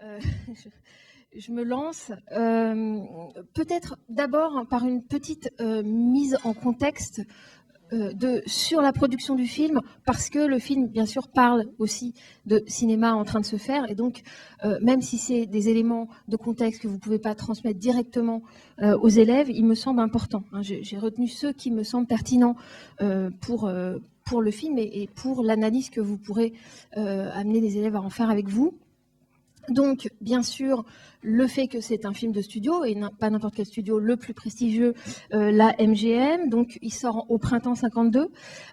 Euh, je me lance peut-être d'abord par une petite mise en contexte sur la production du film, parce que le film, bien sûr, parle aussi de cinéma en train de se faire, et donc, même si c'est des éléments de contexte que vous ne pouvez pas transmettre directement aux élèves, il me semble important. Hein, j'ai retenu ceux qui me semblent pertinents pour le film et pour l'analyse que vous pourrez amener les élèves à en faire avec vous. Donc, bien sûr, le fait que c'est un film de studio, et pas n'importe quel studio, le plus prestigieux, la MGM, donc il sort au printemps 52,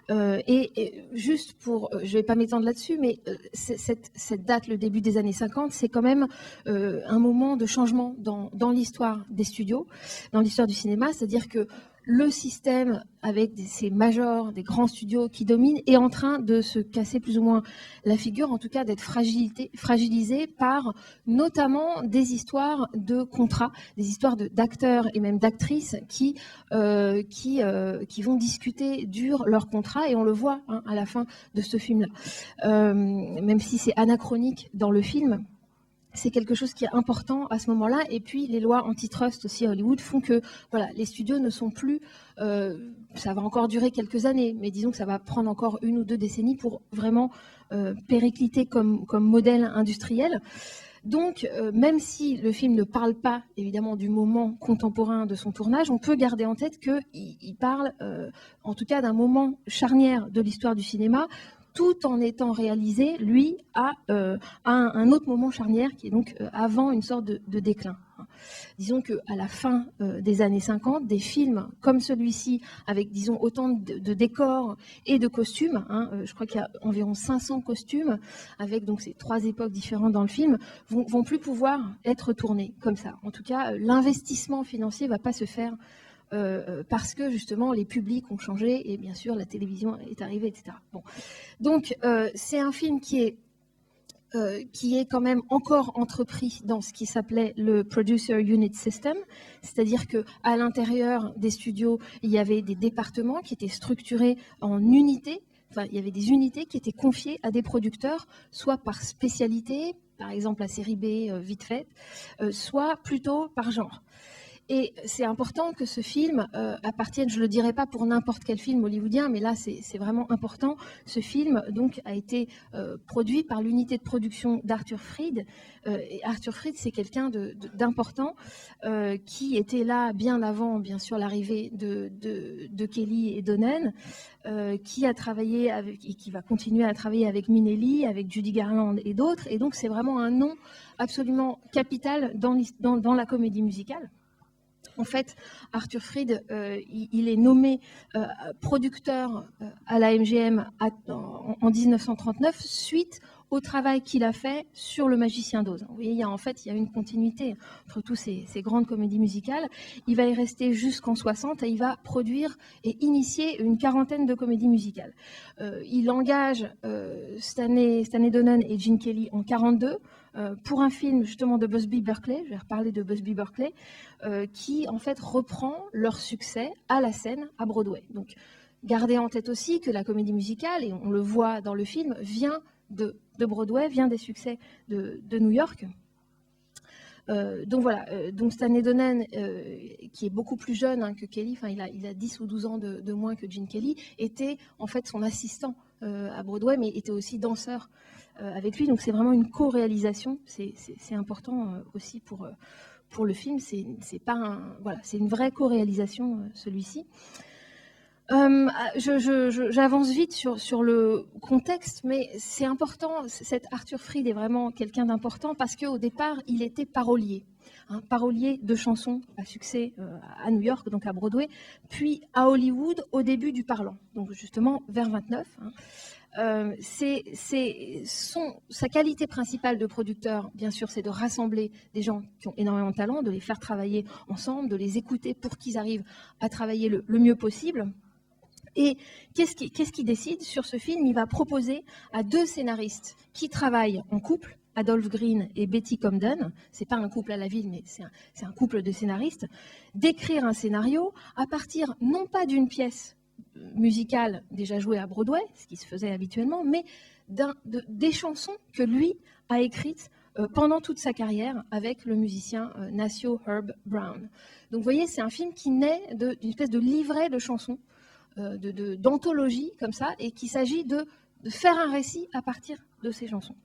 et juste pour, je ne vais pas m'étendre là-dessus, mais cette date, le début des années 50, c'est quand même un moment de changement dans l'histoire des studios, dans l'histoire du cinéma, c'est-à-dire que le système avec ces majors, des grands studios qui dominent, est en train de se casser plus ou moins la figure, en tout cas d'être fragilisé par notamment des histoires de contrats, des histoires d'acteurs et même d'actrices qui vont discuter dur leur contrat, et on le voit hein, à la fin de ce film-là. Même si c'est anachronique dans le film, c'est quelque chose qui est important à ce moment-là. Et puis, les lois antitrust aussi à Hollywood font que voilà, les studios ne sont plus... ça va encore durer quelques années, mais disons que ça va prendre encore 1 ou 2 décennies pour vraiment péricliter comme modèle industriel. Donc, même si le film ne parle pas, évidemment, du moment contemporain de son tournage, on peut garder en tête qu'il parle, en tout cas, d'un moment charnière de l'histoire du cinéma, tout en étant réalisé, lui, à un autre moment charnière qui est donc avant une sorte de déclin. Disons qu'à la fin des années 50, des films comme celui-ci, avec, disons, autant de décors et de costumes, hein, je crois qu'il y a environ 500 costumes, avec donc ces 3 époques différentes dans le film, vont plus pouvoir être tournés comme ça. En tout cas, l'investissement financier ne va pas se faire parce que justement les publics ont changé et bien sûr la télévision est arrivée, etc. Bon. Donc c'est un film qui est quand même encore entrepris dans ce qui s'appelait le Producer Unit System, c'est-à-dire qu'à l'intérieur des studios, il y avait des départements qui étaient structurés en unités. Enfin, il y avait des unités qui étaient confiées à des producteurs, soit par spécialité, par exemple la série B vite faite, soit plutôt par genre. Et c'est important que ce film appartienne, je ne le dirai pas pour n'importe quel film hollywoodien, mais là c'est vraiment important. Ce film donc a été produit par l'unité de production d'Arthur Freed. Et Arthur Freed, c'est quelqu'un d'important qui était là bien avant, bien sûr, l'arrivée de Kelly et Donen, qui a travaillé avec, et qui va continuer à travailler avec Minnelli, avec Judy Garland et d'autres. Et donc c'est vraiment un nom absolument capital dans la comédie musicale. En fait, Arthur Freed, il est nommé producteur à la MGM en 1939 suite au travail qu'il a fait sur Le Magicien d'Oz. Vous voyez, il y a une continuité entre toutes ces grandes comédies musicales. Il va y rester jusqu'en 60 et il va produire et initier une 40aine de comédies musicales. Il engage Stanley Donen et Gene Kelly en 42 pour un film justement de Busby Berkeley, je vais reparler de Busby Berkeley, qui en fait reprend leur succès à la scène à Broadway. Donc gardez en tête aussi que la comédie musicale, et on le voit dans le film, vient de Broadway, vient des succès de New York. Donc voilà, donc Stanley Donen, qui est beaucoup plus jeune hein, que Kelly, enfin il a 10 ou 12 ans de moins que Gene Kelly, était en fait son assistant à Broadway, mais était aussi danseur avec lui. Donc c'est vraiment une co-réalisation, c'est important aussi pour le film. C'est pas voilà, c'est une vraie co-réalisation celui-ci. J'avance vite sur le contexte, mais c'est important. Cet Arthur Freed est vraiment quelqu'un d'important parce qu'au départ, il était parolier. Parolier de chansons à succès à New York, donc à Broadway, puis à Hollywood au début du parlant, donc justement vers 29. Sa qualité principale de producteur, bien sûr, c'est de rassembler des gens qui ont énormément de talent, de les faire travailler ensemble, de les écouter pour qu'ils arrivent à travailler le mieux possible. Et qu'est-ce qu'il décide sur ce film? Il va proposer à 2 scénaristes qui travaillent en couple, Adolph Green et Betty Comden, c'est pas un couple à la ville, mais c'est un couple de scénaristes, d'écrire un scénario à partir non pas d'une pièce musicale déjà jouée à Broadway, ce qui se faisait habituellement, mais des chansons que lui a écrites pendant toute sa carrière avec le musicien Nacio Herb Brown. Donc vous voyez, c'est un film qui naît d'une espèce de livret de chansons, d'anthologie comme ça, et qu'il s'agit de faire un récit à partir de ces chansons.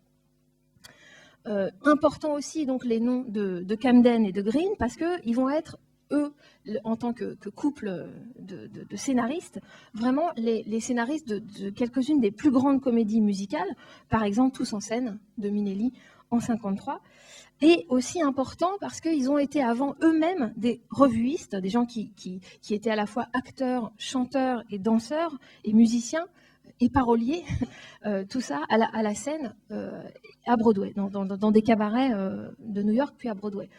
Important aussi donc les noms de Camden et de Green, parce qu'ils vont être, eux, en tant que couple de scénaristes, vraiment les scénaristes de quelques-unes des plus grandes comédies musicales, par exemple Tous en scène de Minnelli en 1953, et aussi important parce qu'ils ont été avant eux-mêmes des revuistes, des gens qui étaient à la fois acteurs, chanteurs et danseurs et musiciens et paroliers, tout ça à la scène à Broadway, dans des cabarets de New York puis à Broadway.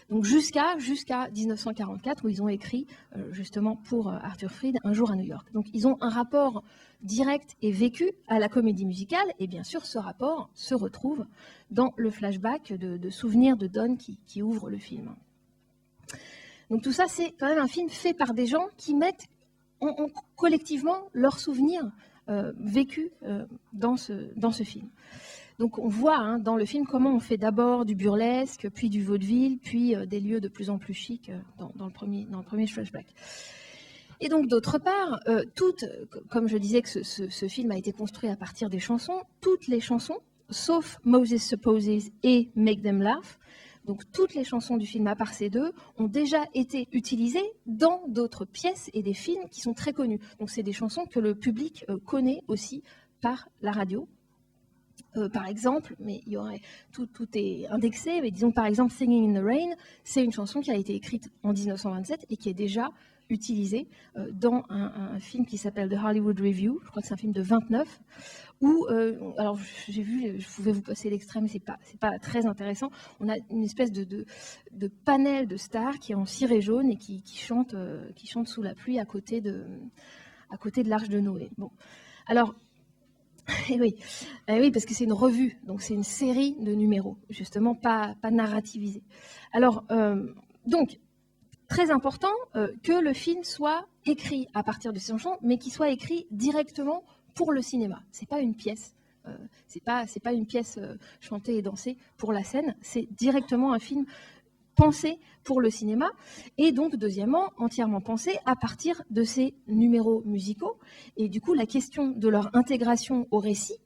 Donc jusqu'à 1944 où ils ont écrit justement pour Arthur Freed Un jour à New York. Donc ils ont un rapport direct et vécu à la comédie musicale, et bien sûr ce rapport se retrouve dans le flashback de souvenirs de Don qui ouvre le film. Donc tout ça, c'est quand même un film fait par des gens qui mettent collectivement leurs souvenirs vécus dans ce film. Donc on voit dans le film comment on fait d'abord du burlesque, puis du vaudeville, puis des lieux de plus en plus chics dans le premier flashback. Et donc d'autre part, comme je disais que ce film a été construit à partir des chansons, toutes les chansons, sauf Moses Supposes et Make Them Laugh, donc toutes les chansons du film à part ces deux, ont déjà été utilisées dans d'autres pièces et des films qui sont très connus. Donc c'est des chansons que le public connaît aussi par la radio. Par exemple, mais il y aurait tout est indexé, mais disons par exemple Singing in the Rain, c'est une chanson qui a été écrite en 1927 et qui est déjà utilisée dans un film qui s'appelle The Hollywood Review, je crois que c'est un film de 29, où, alors j'ai vu, je pouvais vous passer l'extrait, mais c'est pas très intéressant, on a une espèce de panel de stars qui est en ciré jaune et qui chante sous la pluie à côté de l'Arche de Noé. Bon, alors, et oui, parce que c'est une revue, donc c'est une série de numéros, justement pas narrativisés. Alors, donc, très important que le film soit écrit à partir de ces chansons, mais qu'il soit écrit directement pour le cinéma. C'est pas une pièce, c'est pas une pièce chantée et dansée pour la scène, c'est directement un film pensé pour le cinéma, et donc deuxièmement, entièrement pensé à partir de ces numéros musicaux, et du coup la question de leur intégration au récit,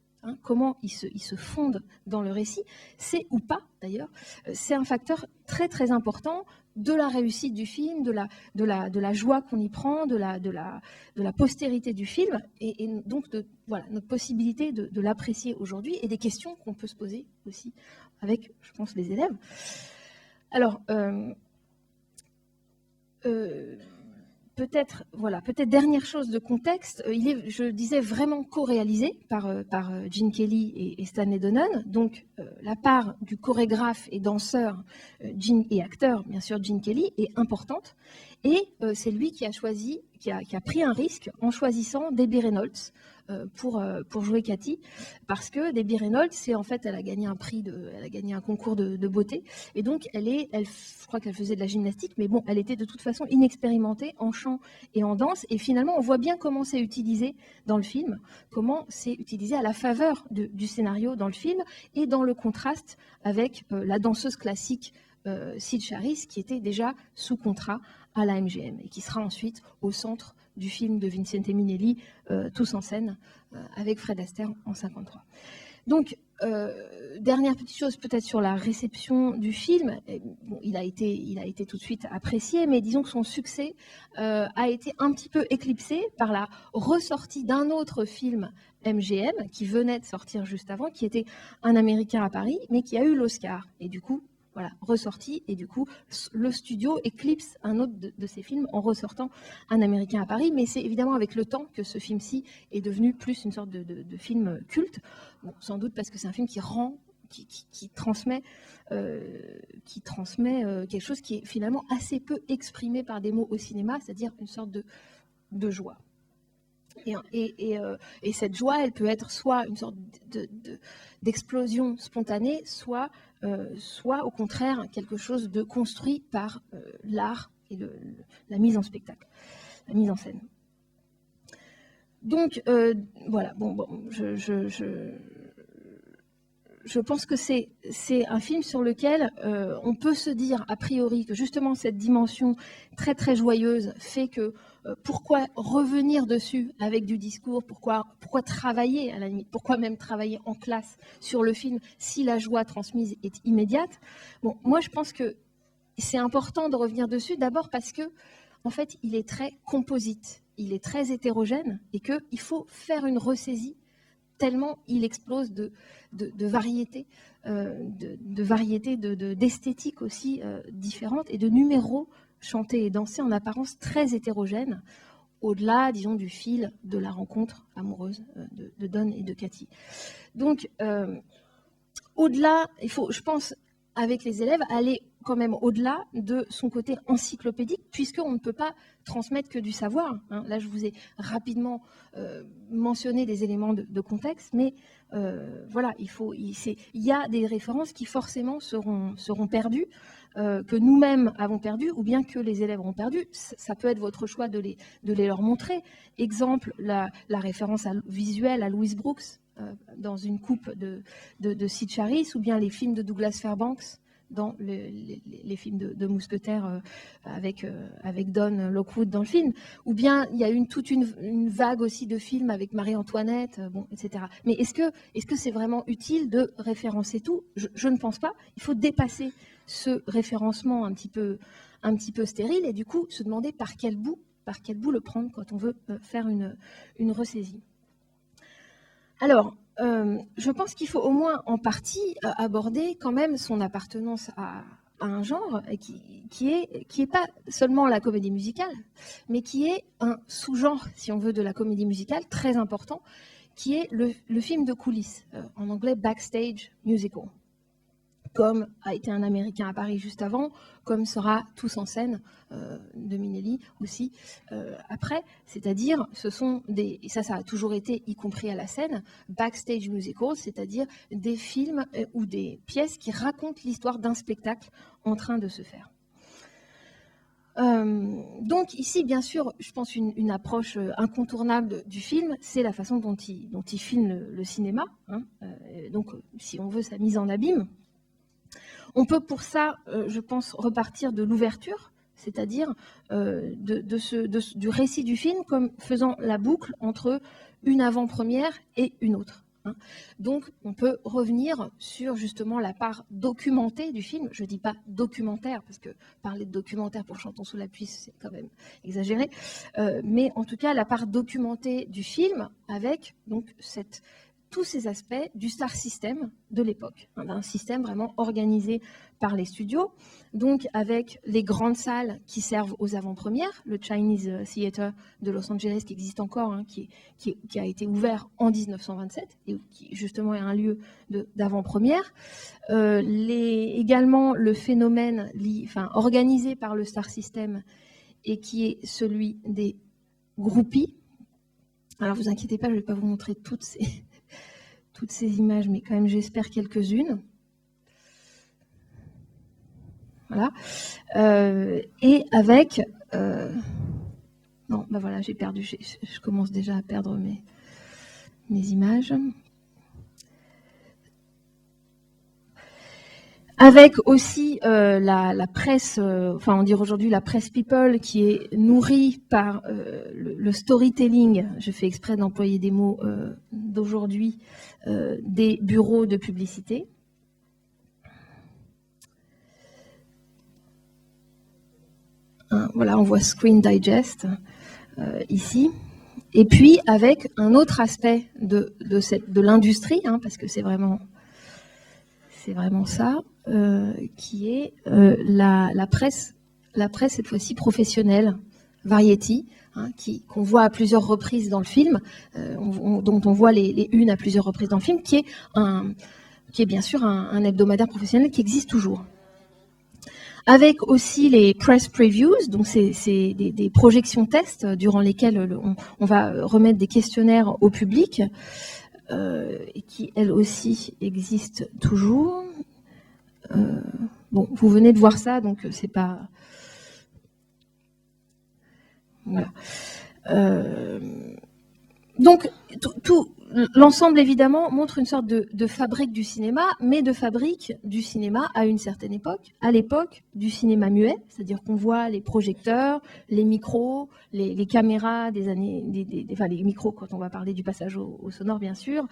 comment ils se fondent dans le récit, c'est ou pas d'ailleurs, c'est un facteur très très important de la réussite du film, de la joie qu'on y prend, de la postérité du film, et donc voilà, notre possibilité de l'apprécier aujourd'hui, et des questions qu'on peut se poser aussi avec, je pense, les élèves. Alors, peut-être dernière chose de contexte, il est, je disais, vraiment co-réalisé par Gene Kelly et Stanley Donen. Donc, la part du chorégraphe et danseur et acteur, bien sûr, Gene Kelly, est importante. Et c'est lui qui a pris un risque en choisissant Debbie Reynolds pour jouer Cathy, parce que Debbie Reynolds, elle a gagné un concours de beauté, et donc je crois qu'elle faisait de la gymnastique, mais bon, elle était de toute façon inexpérimentée en chant et en danse, et finalement on voit bien comment c'est utilisé dans le film, comment c'est utilisé à la faveur du scénario dans le film, et dans le contraste avec la danseuse classique Sid Charisse, qui était déjà sous contrat à la MGM, et qui sera ensuite au centre du film de Vincente Minnelli, Tous en scène, avec Fred Astaire en 1953. Donc, dernière petite chose peut-être sur la réception du film. Bon, il a été tout de suite apprécié, mais disons que son succès a été un petit peu éclipsé par la ressortie d'un autre film MGM qui venait de sortir juste avant, qui était Un Américain à Paris, mais qui a eu l'Oscar. Et du coup, voilà, ressorti, et du coup, le studio éclipse un autre de ses films en ressortant Un Américain à Paris, mais c'est évidemment avec le temps que ce film-ci est devenu plus une sorte de film culte, bon, sans doute parce que c'est un film qui transmet quelque chose qui est finalement assez peu exprimé par des mots au cinéma, c'est-à-dire une sorte de joie. Et cette joie, elle peut être soit une sorte d'explosion spontanée, soit au contraire quelque chose de construit par l'art et la mise en spectacle, la mise en scène. Donc voilà, bon, je pense que c'est un film sur lequel on peut se dire a priori que justement cette dimension très très joyeuse fait que pourquoi revenir dessus avec du discours, pourquoi travailler à la limite, pourquoi même travailler en classe sur le film si la joie transmise est immédiate. Bon, moi je pense que c'est important de revenir dessus, d'abord parce que en fait il est très composite, il est très hétérogène et qu'il faut faire une ressaisie tellement il explose de variétés, d'esthétiques aussi différentes et de numéros chantés et dansés en apparence très hétérogènes, au-delà, disons, du fil de la rencontre amoureuse de Don et de Cathy. Donc, au-delà, il faut, je pense, avec les élèves, aller quand même au-delà de son côté encyclopédique, puisqu'on ne peut pas transmettre que du savoir. Hein. Là, je vous ai rapidement mentionné des éléments de contexte, mais voilà, il y a des références qui forcément seront perdues, que nous-mêmes avons perdues, ou bien que les élèves ont perdues. Ça peut être votre choix de les leur montrer. Exemple, la référence visuelle à Louise Brooks, dans une coupe de Sid Charisse, ou bien les films de Douglas Fairbanks dans les films de mousquetaires avec Don Lockwood dans le film, ou bien il y a toute une vague aussi de films avec Marie-Antoinette, bon, etc. Mais est-ce que c'est vraiment utile de référencer tout ? Je ne pense pas. Il faut dépasser ce référencement un petit peu stérile et du coup se demander par quel bout le prendre quand on veut faire une ressaisie. Alors, je pense qu'il faut au moins en partie aborder quand même son appartenance à un genre qui est pas seulement la comédie musicale, mais qui est un sous-genre, si on veut, de la comédie musicale très important, qui est le film de coulisses, en anglais backstage musical, comme a été Un Américain à Paris juste avant, comme sera Tous en scène de Minnelli aussi après. C'est-à-dire, ce sont et ça a toujours été, y compris à la scène, backstage musicals, c'est-à-dire des films ou des pièces qui racontent l'histoire d'un spectacle en train de se faire. Donc ici, bien sûr, je pense une approche incontournable du film, c'est la façon dont il filme le cinéma. Hein. Donc, si on veut, sa mise en abîme. On peut pour ça, je pense, repartir de l'ouverture, c'est-à-dire du récit du film comme faisant la boucle entre une avant-première et une autre. Hein. Donc, on peut revenir sur justement la part documentée du film. Je ne dis pas documentaire, parce que parler de documentaire pour Chantons sous la pluie, c'est quand même exagéré. Mais en tout cas, la part documentée du film avec donc tous ces aspects du star system de l'époque, un système vraiment organisé par les studios, donc avec les grandes salles qui servent aux avant-premières, le Chinese Theatre de Los Angeles qui existe encore, hein, qui a été ouvert en 1927 et qui justement est un lieu d'avant-première. Également le phénomène organisé par le star system et qui est celui des groupies. Alors vous inquiétez pas, je ne vais pas vous montrer toutes ces images, mais quand même j'espère quelques-unes. Voilà. Et avec... non, ben voilà, j'ai perdu, je commence déjà à perdre mes images. Avec aussi la presse, enfin on dirait aujourd'hui la presse people, qui est nourrie par le storytelling, je fais exprès d'employer des mots d'aujourd'hui, des bureaux de publicité. Hein, voilà, on voit Screen Digest ici. Et puis avec un autre aspect de l'industrie, hein, parce que c'est vraiment ça, qui est la presse cette fois-ci professionnelle, Variety, hein, qu'on voit à plusieurs reprises dans le film, dont on voit les unes à plusieurs reprises dans le film, qui est bien sûr un hebdomadaire professionnel qui existe toujours. Avec aussi les press previews, donc c'est des projections tests durant lesquelles on va remettre des questionnaires au public, et qui elles aussi existent toujours. Bon, vous venez de voir ça, donc c'est pas... Voilà. Donc, l'ensemble, évidemment, montre une sorte de fabrique du cinéma, mais de fabrique du cinéma à une certaine époque, à l'époque du cinéma muet, c'est-à-dire qu'on voit les projecteurs, les micros, les caméras des années, enfin les micros quand on va parler du passage au sonore, bien sûr,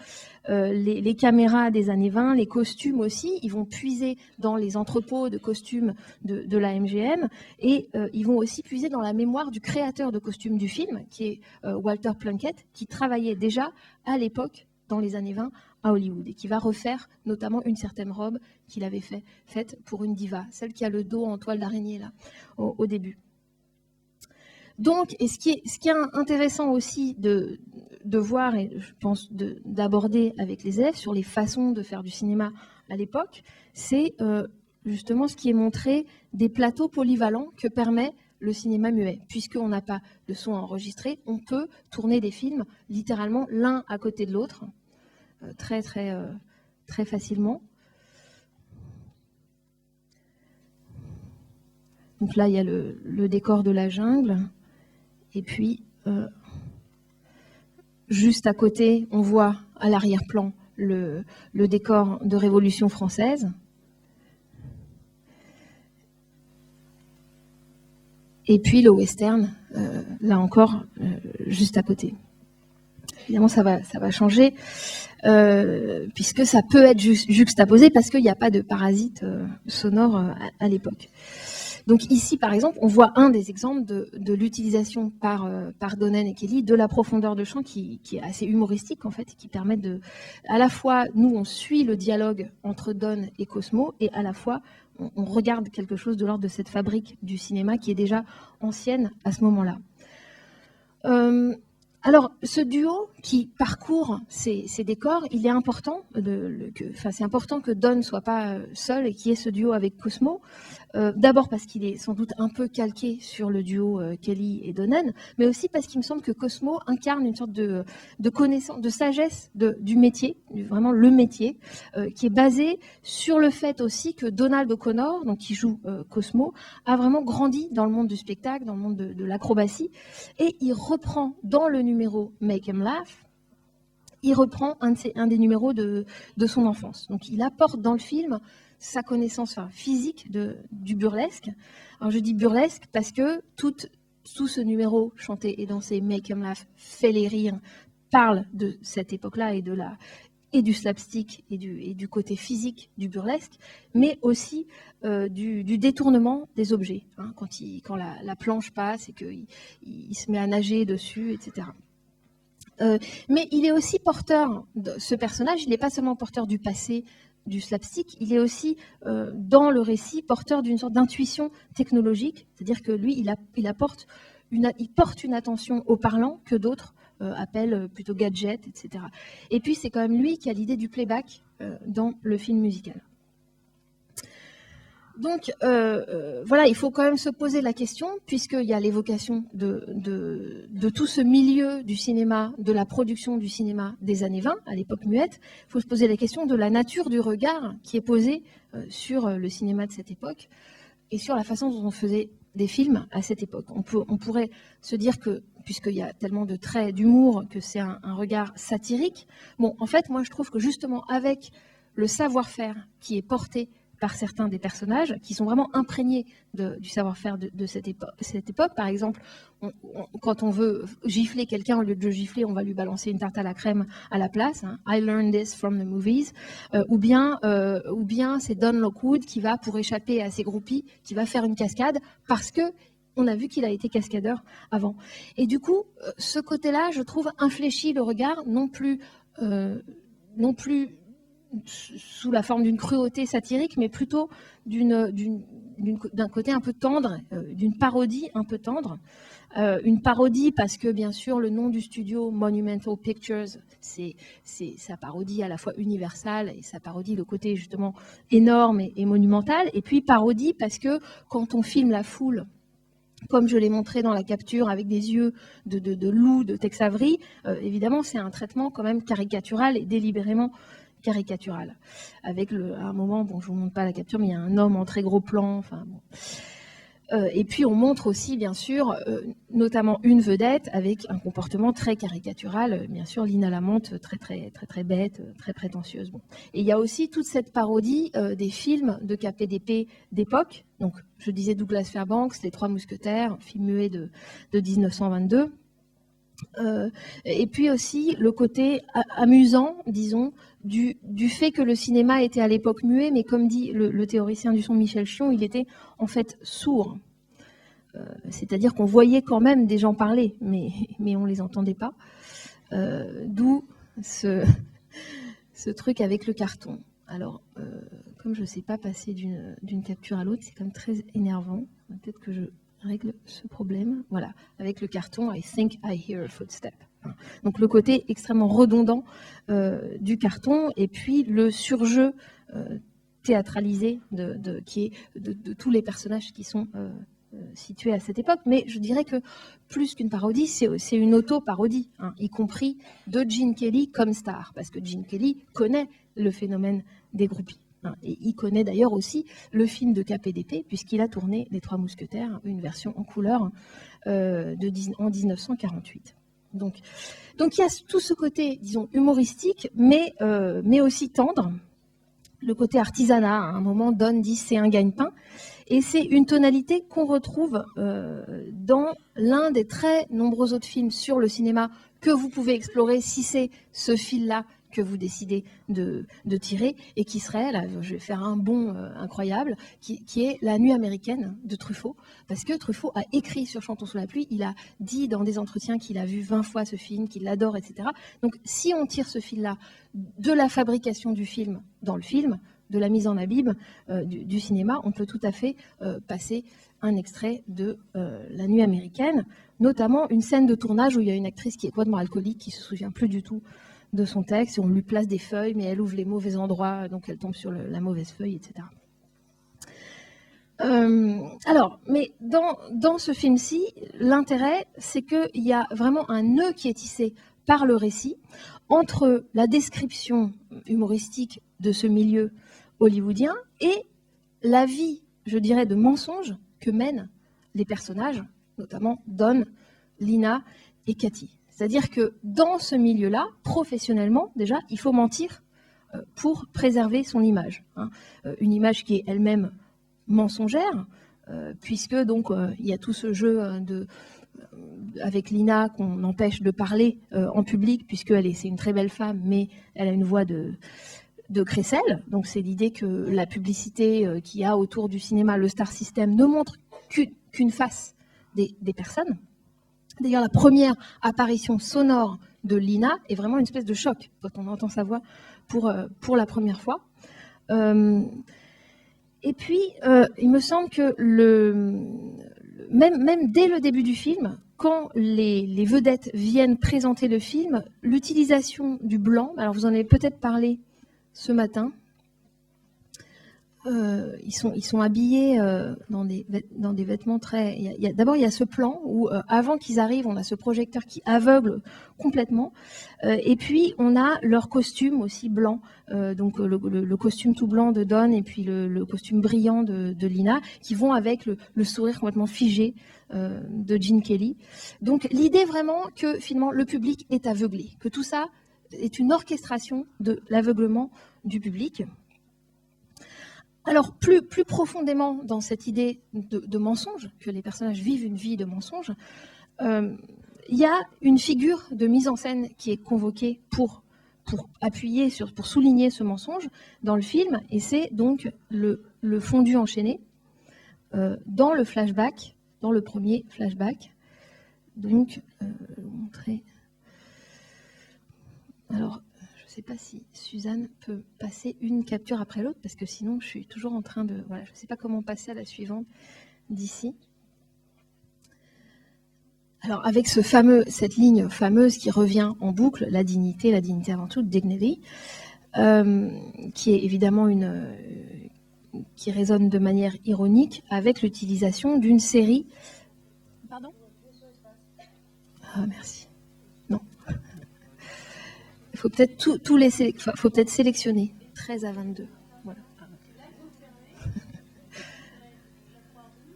les caméras des années 20, les costumes aussi, ils vont puiser dans les entrepôts de costumes de la MGM, et ils vont aussi puiser dans la mémoire du créateur de costumes du film, qui est Walter Plunkett, qui travaillait déjà à l'époque, dans les années 20, à Hollywood, et qui va refaire notamment une certaine robe qu'il avait faite pour une diva, celle qui a le dos en toile d'araignée là, au début. Donc, et ce qui est intéressant aussi de voir, et je pense d'aborder avec les élèves sur les façons de faire du cinéma à l'époque, c'est justement ce qui est montré des plateaux polyvalents que permet le cinéma muet. Puisqu'on n'a pas de son enregistré, on peut tourner des films littéralement l'un à côté de l'autre, très facilement. Donc là, il y a le décor de la jungle. Et puis, juste à côté, on voit à l'arrière-plan le décor de Révolution française. Et puis le western, là encore, juste à côté. Évidemment, ça va changer, puisque ça peut être juxtaposé, parce qu'il n'y a pas de parasite sonore à l'époque. Donc ici, par exemple, on voit un des exemples de l'utilisation par Donen et Kelly de la profondeur de champ qui est assez humoristique, en fait, qui permet de... À la fois, nous, on suit le dialogue entre Don et Cosmo, et à la fois, on regarde quelque chose de l'ordre de cette fabrique du cinéma qui est déjà ancienne à ce moment-là. Alors, ce duo qui parcourt ces décors, il est important, c'est important que Don ne soit pas seul et qu'il y ait ce duo avec Cosmo. D'abord parce qu'il est sans doute un peu calqué sur le duo Kelly et Donen, mais aussi parce qu'il me semble que Cosmo incarne une sorte de connaissance, de sagesse du métier, vraiment le métier, qui est basé sur le fait aussi que Donald O'Connor, donc qui joue Cosmo, a vraiment grandi dans le monde du spectacle, dans le monde de l'acrobatie, et il reprend dans le numéro Make 'em Laugh, il reprend un des numéros de son enfance. Donc il apporte dans le film sa connaissance physique du burlesque. Alors je dis burlesque parce que tout ce numéro chanté et dansé, Make 'em Laugh, fait les rires, parle de cette époque-là et du slapstick et du côté physique du burlesque, mais aussi du détournement des objets, hein, quand la planche passe et qu'il se met à nager dessus, etc. Mais il est aussi porteur, ce personnage, il n'est pas seulement porteur du passé, du slapstick, il est aussi dans le récit porteur d'une sorte d'intuition technologique, c'est-à-dire que lui, il porte une attention au parlant que d'autres appellent plutôt gadget, etc. Et puis c'est quand même lui qui a l'idée du playback dans le film musical. Donc voilà, il faut quand même se poser la question, puisqu'il y a l'évocation de tout ce milieu du cinéma, de la production du cinéma des années 20, à l'époque muette, il faut se poser la question de la nature du regard qui est posé sur le cinéma de cette époque et sur la façon dont on faisait des films à cette époque. On pourrait se dire que, puisqu'il y a tellement de traits d'humour, que c'est un regard satirique. Bon, en fait, moi je trouve que justement avec le savoir-faire qui est porté par certains des personnages qui sont vraiment imprégnés du savoir-faire de cette époque. Par exemple, quand on veut gifler quelqu'un, au lieu de le gifler, on va lui balancer une tarte à la crème à la place. Hein. I learned this from the movies. Ou bien c'est Don Lockwood qui va, pour échapper à ses groupies, qui va faire une cascade parce que on a vu qu'il a été cascadeur avant. Et du coup, ce côté-là, je trouve, infléchit le regard, non plus sous la forme d'une cruauté satirique, mais plutôt d'un côté un peu tendre, d'une parodie un peu tendre. Une parodie parce que, bien sûr, le nom du studio, Monumental Pictures, ça parodie à la fois Universal et ça parodie le côté justement énorme et monumental. Et puis parodie parce que quand on filme la foule, comme je l'ai montré dans la capture avec des yeux de loup de Tex Avery, évidemment, c'est un traitement quand même caricatural et délibérément caricatural. Avec à un moment, bon, je ne vous montre pas la capture, mais il y a un homme en très gros plan. Enfin, bon. Et puis on montre aussi, bien sûr, notamment une vedette avec un comportement très caricatural, bien sûr, Lina Lamante, très bête, très prétentieuse. Bon. Et il y a aussi toute cette parodie des films de KPDP d'époque. Donc, je disais Douglas Fairbanks, Les Trois Mousquetaires, film muet de 1922. Et puis aussi le côté amusant, disons, du fait que le cinéma était à l'époque muet, mais comme dit le théoricien du son Michel Chion, il était en fait sourd. C'est-à-dire qu'on voyait quand même des gens parler, mais on ne les entendait pas. D'où ce truc avec le carton. Alors, comme je ne sais pas passer d'une capture à l'autre, c'est quand même très énervant. Peut-être que je règle ce problème. Voilà, avec le carton, I think I hear a footstep. Donc le côté extrêmement redondant du carton et puis le surjeu théâtralisé qui est de tous les personnages qui sont situés à cette époque. Mais je dirais que plus qu'une parodie, c'est une auto-parodie, hein, y compris de Gene Kelly comme star, parce que Gene Kelly connaît le phénomène des groupies. Et il connaît d'ailleurs aussi le film de KPDP, puisqu'il a tourné Les Trois Mousquetaires, une version en couleur en 1948. Donc il y a tout ce côté, disons, humoristique, mais aussi tendre. Le côté artisanat, à un moment, Don dit c'est un gagne-pain. Et c'est une tonalité qu'on retrouve dans l'un des très nombreux autres films sur le cinéma que vous pouvez explorer si c'est ce fil-là que vous décidez de tirer, et qui serait, là je vais faire un bond incroyable, qui est La Nuit américaine de Truffaut, parce que Truffaut a écrit sur Chantons sous la pluie, il a dit dans des entretiens qu'il a vu 20 fois ce film, qu'il l'adore, etc. Donc si on tire ce fil-là de la fabrication du film dans le film, de la mise en abîme du cinéma, on peut tout à fait passer un extrait de La Nuit américaine, notamment une scène de tournage où il y a une actrice qui est complètement alcoolique, qui ne se souvient plus du tout de son texte, et on lui place des feuilles, mais elle ouvre les mauvais endroits, donc elle tombe sur la mauvaise feuille, etc. Alors, mais dans ce film-ci, l'intérêt, c'est qu'il y a vraiment un nœud qui est tissé par le récit entre la description humoristique de ce milieu hollywoodien et la vie, je dirais, de mensonge que mènent les personnages, notamment Don, Lina et Cathy. C'est-à-dire que dans ce milieu-là, professionnellement, déjà, il faut mentir pour préserver son image. Une image qui est elle-même mensongère, puisque donc il y a tout ce jeu avec Lina qu'on empêche de parler en public, puisque c'est une très belle femme, mais elle a une voix de crécelle. Donc c'est l'idée que la publicité qu'il y a autour du cinéma, le star system, ne montre qu'une face des personnes. D'ailleurs, la première apparition sonore de Lina est vraiment une espèce de choc quand on entend sa voix pour la première fois. Et puis, il me semble que même dès le début du film, quand les vedettes viennent présenter le film, l'utilisation du blanc, alors vous en avez peut-être parlé ce matin, ils sont habillés dans des vêtements très... D'abord, il y a ce plan où, avant qu'ils arrivent, on a ce projecteur qui aveugle complètement. Et puis, on a leur costume aussi blanc. Donc, le costume tout blanc de Don et puis le costume brillant de Lina, qui vont avec le sourire complètement figé de Gene Kelly. Donc, l'idée vraiment que, finalement, le public est aveuglé. Que tout ça est une orchestration de l'aveuglement du public. Alors, plus profondément dans cette idée de mensonge, que les personnages vivent une vie de mensonge, il y a une figure de mise en scène qui est convoquée pour souligner ce mensonge dans le film, et c'est donc le fondu enchaîné dans le flashback, dans le premier flashback. Donc, je vais vous montrer. Alors, je ne sais pas si Suzanne peut passer une capture après l'autre, parce que sinon je suis toujours en train de... Voilà, je ne sais pas comment passer à la suivante d'ici. Alors avec cette ligne fameuse qui revient en boucle, la dignité avant tout, dignity, qui est évidemment qui résonne de manière ironique avec l'utilisation d'une série... Pardon ? Ah, merci. Non. Il faut peut-être tout laisser, faut peut-être sélectionner. 13 à 22. Voilà.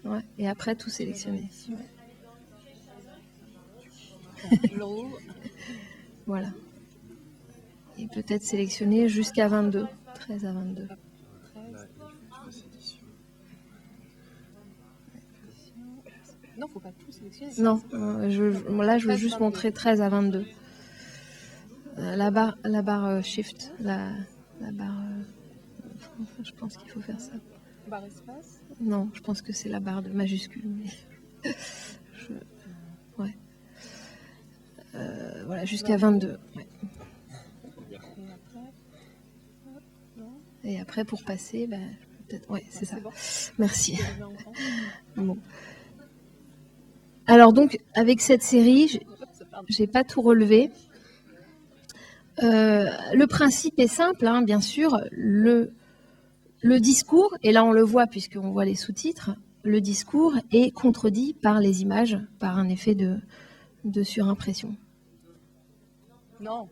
Ouais. Et après, tout sélectionner. Voilà. Et peut-être sélectionner jusqu'à 22. 13 à 22. Non, faut pas tout sélectionner. Non, là, je veux juste montrer 13 à 22. La barre shift, la barre... je pense qu'il faut faire ça. Barre espace. Non, je pense que c'est la barre de majuscule. Mais ouais. Voilà, jusqu'à 22. Ouais. Et après, pour passer, peut-être... Ouais, c'est ça. Bon. Merci. Bon. Alors donc, avec cette série, j'ai pas tout relevé. Le principe est simple, hein, bien sûr. Le discours, et là on le voit puisqu'on voit les sous-titres, le discours est contredit par les images, par un effet de surimpression. Non.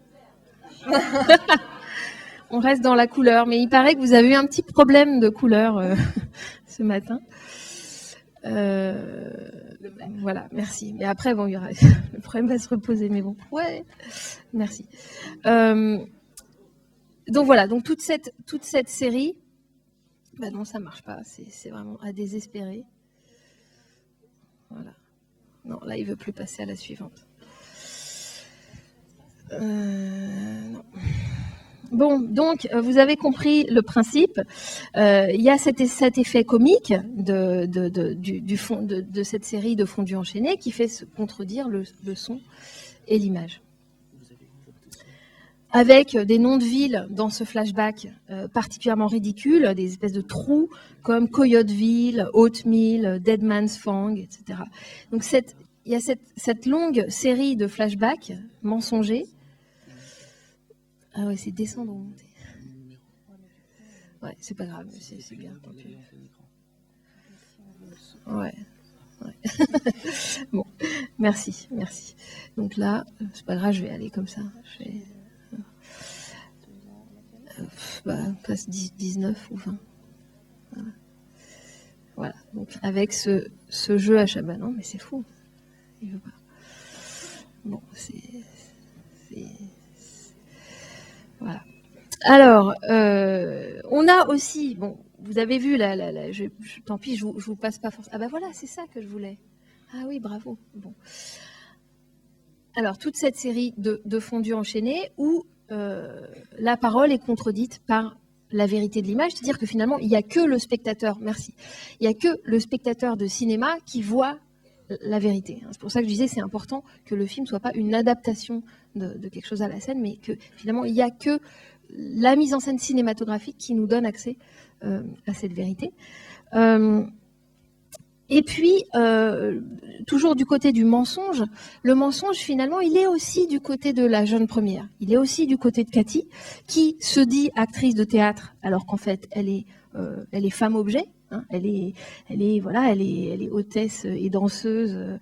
On reste dans la couleur, mais il paraît que vous avez eu un petit problème de couleur ce matin. Voilà, merci. Mais après, bon, il y aura le problème va se reposer, mais bon, ouais, merci. Donc voilà, donc toute cette série, non, ça marche pas, c'est vraiment à désespérer. Voilà. Non, là, il veut plus passer à la suivante. Non. Bon, donc, vous avez compris le principe. Il y a cet effet comique de cette série de fondus enchaînés qui fait se contredire le son et l'image. Avec des noms de villes dans ce flashback particulièrement ridicules, des espèces de trous comme Coyoteville, Oatmeal, Dead Man's Fang, etc. Donc, il y a cette longue série de flashbacks mensongers. Ah ouais, c'est descendre ou monter. Ouais, c'est pas grave, c'est bien, tant pis. Ouais. Bon, merci. Donc là, c'est pas grave, je vais aller comme ça. Je vais passe 19 ou 20. Voilà. Donc avec ce jeu à chaque... non, mais c'est fou. Il veut pas. Bon, c'est... Voilà. Alors, on a aussi... Bon, vous avez vu, tant pis, je vous passe pas forcément... Ah ben voilà, c'est ça que je voulais. Ah oui, bravo. Bon. Alors, toute cette série de fondus enchaînés où la parole est contredite par la vérité de l'image, c'est-à-dire que finalement, il n'y a que le spectateur, merci, il n'y a que le spectateur de cinéma qui voit la vérité. C'est pour ça que je disais c'est important que le film ne soit pas une adaptation de quelque chose à la scène, mais que finalement, il n'y a que la mise en scène cinématographique qui nous donne accès à cette vérité. Et puis, toujours du côté du mensonge, le mensonge, finalement, il est aussi du côté de la jeune première. Il est aussi du côté de Cathy, qui se dit actrice de théâtre, alors qu'en fait, elle est femme-objet. Hein, elle est hôtesse et danseuse.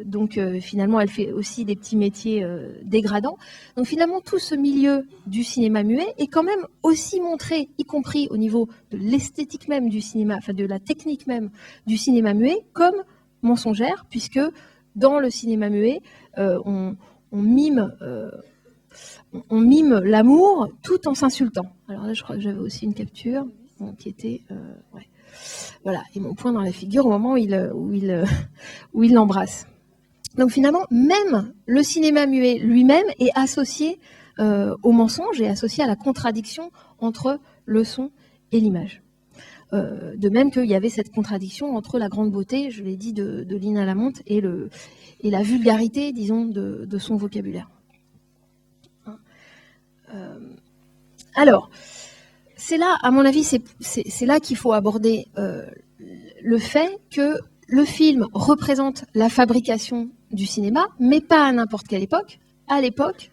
Donc, finalement, elle fait aussi des petits métiers dégradants. Donc, finalement, tout ce milieu du cinéma muet est quand même aussi montré, y compris au niveau de l'esthétique même du cinéma, enfin de la technique même du cinéma muet, comme mensongère, puisque dans le cinéma muet, on mime l'amour tout en s'insultant. Alors là, je crois que j'avais aussi une capture qui était... ouais. Voilà, et mon poing dans la figure au moment où il l'embrasse. Donc finalement, même le cinéma muet lui-même est associé au mensonge et associé à la contradiction entre le son et l'image. De même qu'il y avait cette contradiction entre la grande beauté, je l'ai dit, de Lina Lamont et la vulgarité, disons, de son vocabulaire. Alors, c'est là, à mon avis, c'est là qu'il faut aborder le fait que le film représente la fabrication du cinéma, mais pas à n'importe quelle époque, à l'époque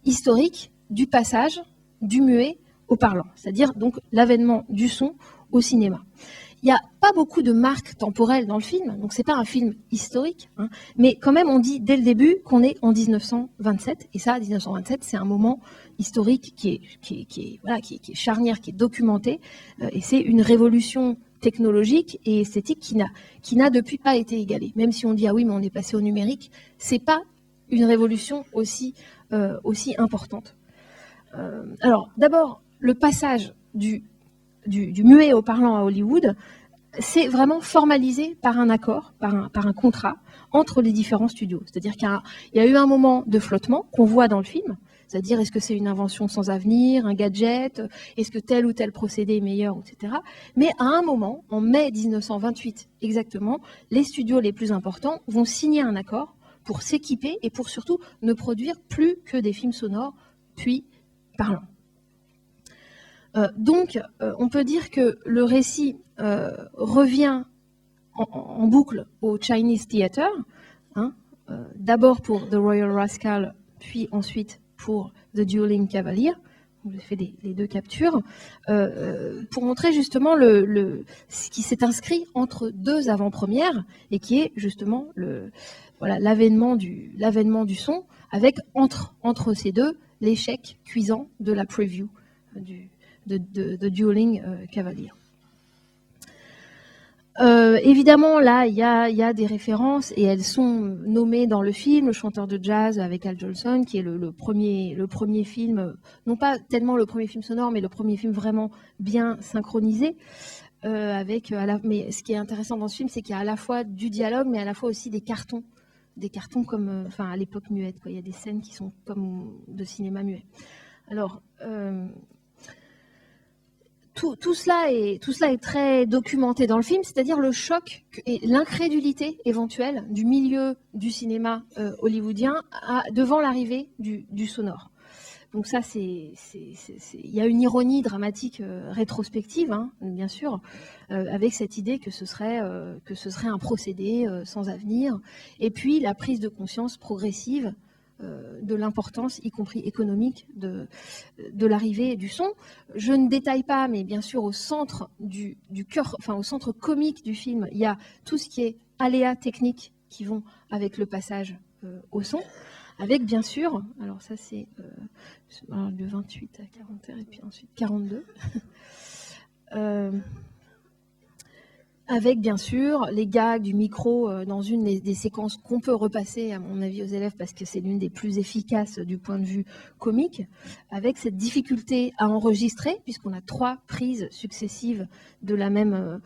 historique du passage du muet au parlant, c'est-à-dire donc l'avènement du son au cinéma. Il n'y a pas beaucoup de marques temporelles dans le film, donc c'est pas un film historique, hein, mais quand même on dit dès le début qu'on est en 1927, et ça, 1927, c'est un moment historique qui est charnière, qui est documenté, et c'est une révolution technologique et esthétique qui n'a depuis pas été égalée. Même si on dit, ah oui, mais on est passé au numérique, c'est pas une révolution aussi importante. Alors, d'abord, le passage du muet au parlant à Hollywood, c'est vraiment formalisé par un accord, par un contrat entre les différents studios. C'est-à-dire qu'il y a eu un moment de flottement qu'on voit dans le film, c'est-à-dire est-ce que c'est une invention sans avenir, un gadget, est-ce que tel ou tel procédé est meilleur, etc. Mais à un moment, en mai 1928 exactement, les studios les plus importants vont signer un accord pour s'équiper et pour surtout ne produire plus que des films sonores, puis parlants. Donc, on peut dire que le récit revient en boucle au Chinese Theatre, hein, d'abord pour The Royal Rascal, puis ensuite pour The Dueling Cavalier. J'ai fait les deux captures, pour montrer justement ce qui s'est inscrit entre deux avant-premières et qui est justement l'avènement du son, avec entre ces deux l'échec cuisant de la preview de Dueling Cavalier. Évidemment, là, il y a des références et elles sont nommées dans le film. Le chanteur de jazz avec Al Jolson, qui est le premier film, non pas tellement le premier film sonore, mais le premier film vraiment bien synchronisé. Mais ce qui est intéressant dans ce film, c'est qu'il y a à la fois du dialogue, mais à la fois aussi des cartons comme, à l'époque muette, quoi. Il y a des scènes qui sont comme de cinéma muet. Alors, tout cela est très documenté dans le film, c'est-à-dire le choc et l'incrédulité éventuelle du milieu du cinéma hollywoodien devant l'arrivée du sonore. Donc ça, il y a une ironie dramatique rétrospective, hein, bien sûr, avec cette idée que ce serait un procédé sans avenir, et puis la prise de conscience progressive de l'importance, y compris économique, de l'arrivée du son. Je ne détaille pas, mais bien sûr, au centre du cœur, au centre comique du film, il y a tout ce qui est aléas techniques qui vont avec le passage au son, avec bien sûr, alors ça c'est de 28 à 41 et puis ensuite 42, avec bien sûr les gags du micro dans une des séquences qu'on peut repasser à mon avis aux élèves parce que c'est l'une des plus efficaces du point de vue comique, avec cette difficulté à enregistrer puisqu'on a 3 prises successives de la même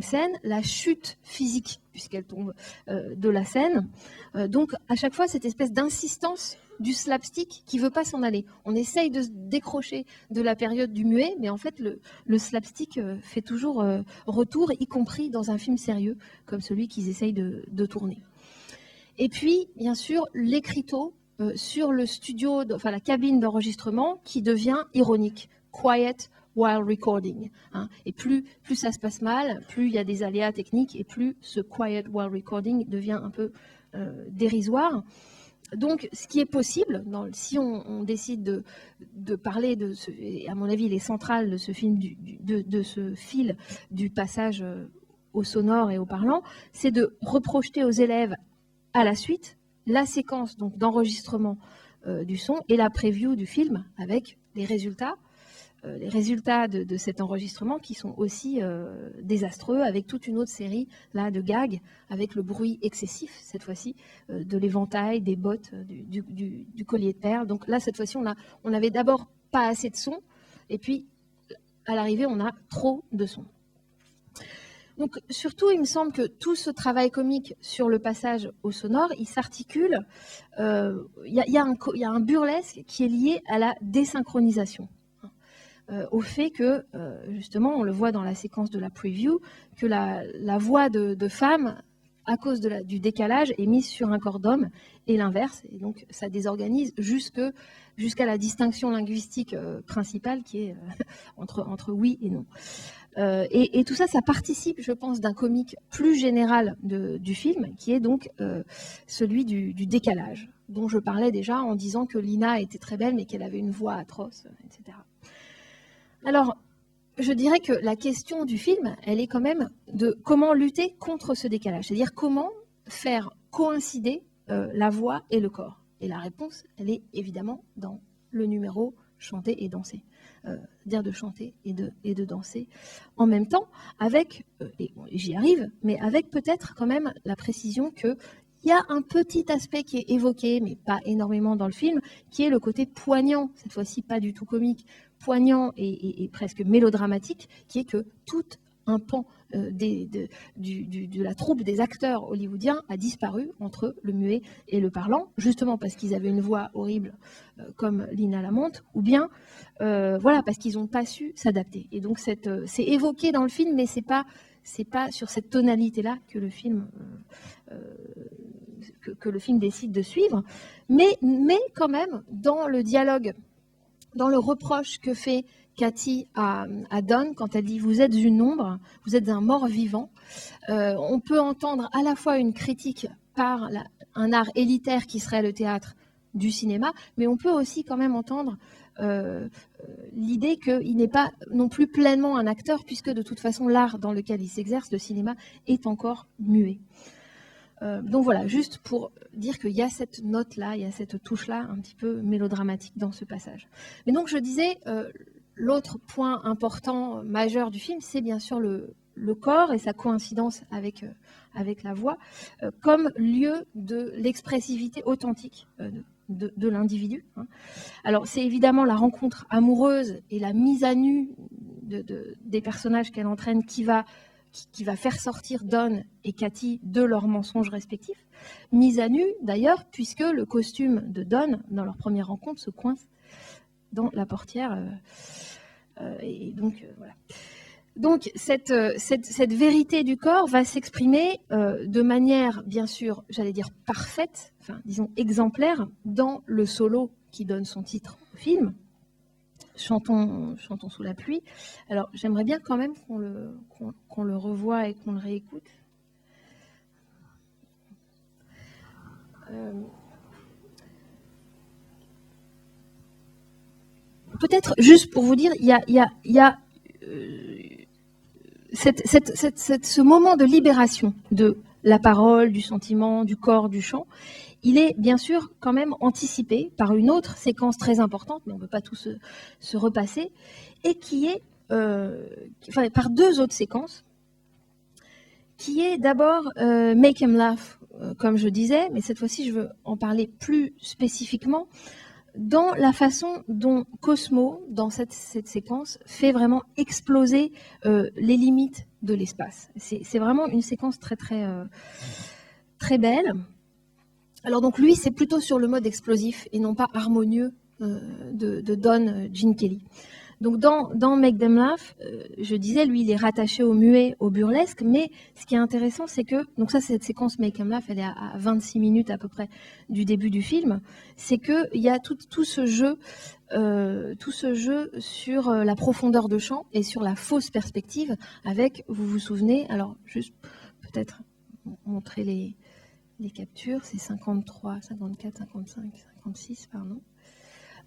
scène, la chute physique puisqu'elle tombe de la scène, donc à chaque fois cette espèce d'insistance du slapstick qui ne veut pas s'en aller. On essaye de se décrocher de la période du muet, mais en fait, le slapstick fait toujours retour, y compris dans un film sérieux, comme celui qu'ils essayent de tourner. Et puis, bien sûr, l'écriteau sur le studio, la cabine d'enregistrement, qui devient ironique. Quiet while recording. Hein. Et plus ça se passe mal, plus il y a des aléas techniques, et plus ce quiet while recording devient un peu dérisoire. Donc, ce qui est possible, si on décide de parler et à mon avis, il est central de ce film, de ce fil du passage au sonore et au parlant, c'est de reprojeter aux élèves à la suite la séquence d'enregistrement du son et la preview du film avec les résultats de cet enregistrement qui sont aussi désastreux, avec toute une autre série là, de gags, avec le bruit excessif, cette fois-ci, de l'éventail, des bottes, du collier de perles. Donc là, cette fois-ci, on n'avait d'abord pas assez de son, et puis, à l'arrivée, on a trop de son. Donc, surtout, il me semble que tout ce travail comique sur le passage au sonore, il s'articule. Il y a un burlesque qui est lié à la désynchronisation. Au fait que, justement, on le voit dans la séquence de la preview, que la voix de femme, à cause du décalage, est mise sur un corps d'homme et l'inverse. Et donc, ça désorganise jusqu'à la distinction linguistique principale qui est entre oui et non. Et tout ça, ça participe, je pense, d'un comique plus général du film, qui est donc celui du décalage, dont je parlais déjà en disant que Lina était très belle, mais qu'elle avait une voix atroce, etc. Alors, je dirais que la question du film, elle est quand même de comment lutter contre ce décalage, c'est-à-dire comment faire coïncider la voix et le corps. Et la réponse, elle est évidemment dans le numéro chanté et dansé. dire de chanter et de danser en même temps, avec, et bon, j'y arrive, mais avec peut-être quand même la précision qu'il y a un petit aspect qui est évoqué, mais pas énormément dans le film, qui est le côté poignant, cette fois-ci pas du tout comique, poignant et presque mélodramatique, qui est que tout un pan de la troupe des acteurs hollywoodiens a disparu entre le muet et le parlant, justement parce qu'ils avaient une voix horrible comme Lina Lamont, ou bien voilà, parce qu'ils n'ont pas su s'adapter. Et donc c'est évoqué dans le film, mais c'est pas sur cette tonalité-là que le film décide de suivre, mais quand même dans le dialogue, dans le reproche que fait Cathy à Don quand elle dit « vous êtes une ombre, vous êtes un mort vivant », on peut entendre à la fois une critique par un art élitaire qui serait le théâtre du cinéma, mais on peut aussi quand même entendre l'idée qu'il n'est pas non plus pleinement un acteur, puisque de toute façon l'art dans lequel il s'exerce, le cinéma, est encore muet. Donc voilà, juste pour dire qu'il y a cette note-là, il y a cette touche-là un petit peu mélodramatique dans ce passage. Mais donc je disais, l'autre point important, majeur du film, c'est bien sûr le corps et sa coïncidence avec la voix, comme lieu de l'expressivité authentique de l'individu. Alors c'est évidemment la rencontre amoureuse et la mise à nu des personnages qu'elle entraîne qui va faire sortir Don et Cathy de leurs mensonges respectifs. Mise à nu, d'ailleurs, puisque le costume de Don, dans leur première rencontre, se coince dans la portière. Et donc, voilà. Donc, cette vérité du corps va s'exprimer de manière, bien sûr, j'allais dire parfaite, enfin, disons exemplaire, dans le solo qui donne son titre au film. Chantons sous la pluie. Alors, j'aimerais bien quand même qu'on le revoie et qu'on le réécoute. Peut-être juste pour vous dire, il y a ce moment de libération de la parole, du sentiment, du corps, du chant. Il est bien sûr quand même anticipé par une autre séquence très importante, mais on ne peut pas tout se repasser, et qui est, par deux autres séquences, qui est d'abord Make 'em Laugh, comme je disais, mais cette fois-ci je veux en parler plus spécifiquement, dans la façon dont Cosmo, dans cette séquence, fait vraiment exploser les limites de l'espace. C'est vraiment une séquence très, très, très belle. Alors donc lui, c'est plutôt sur le mode explosif et non pas harmonieux de Don Gene Kelly. Donc dans Make Them Laugh, je disais, lui, il est rattaché au muet, au burlesque, mais ce qui est intéressant, c'est que, donc ça, cette séquence Make Them Laugh, elle est à 26 minutes à peu près du début du film, c'est qu'il y a tout ce jeu sur la profondeur de champ et sur la fausse perspective avec, vous vous souvenez, alors juste peut-être montrer les captures, c'est 53, 54, 55, 56, pardon.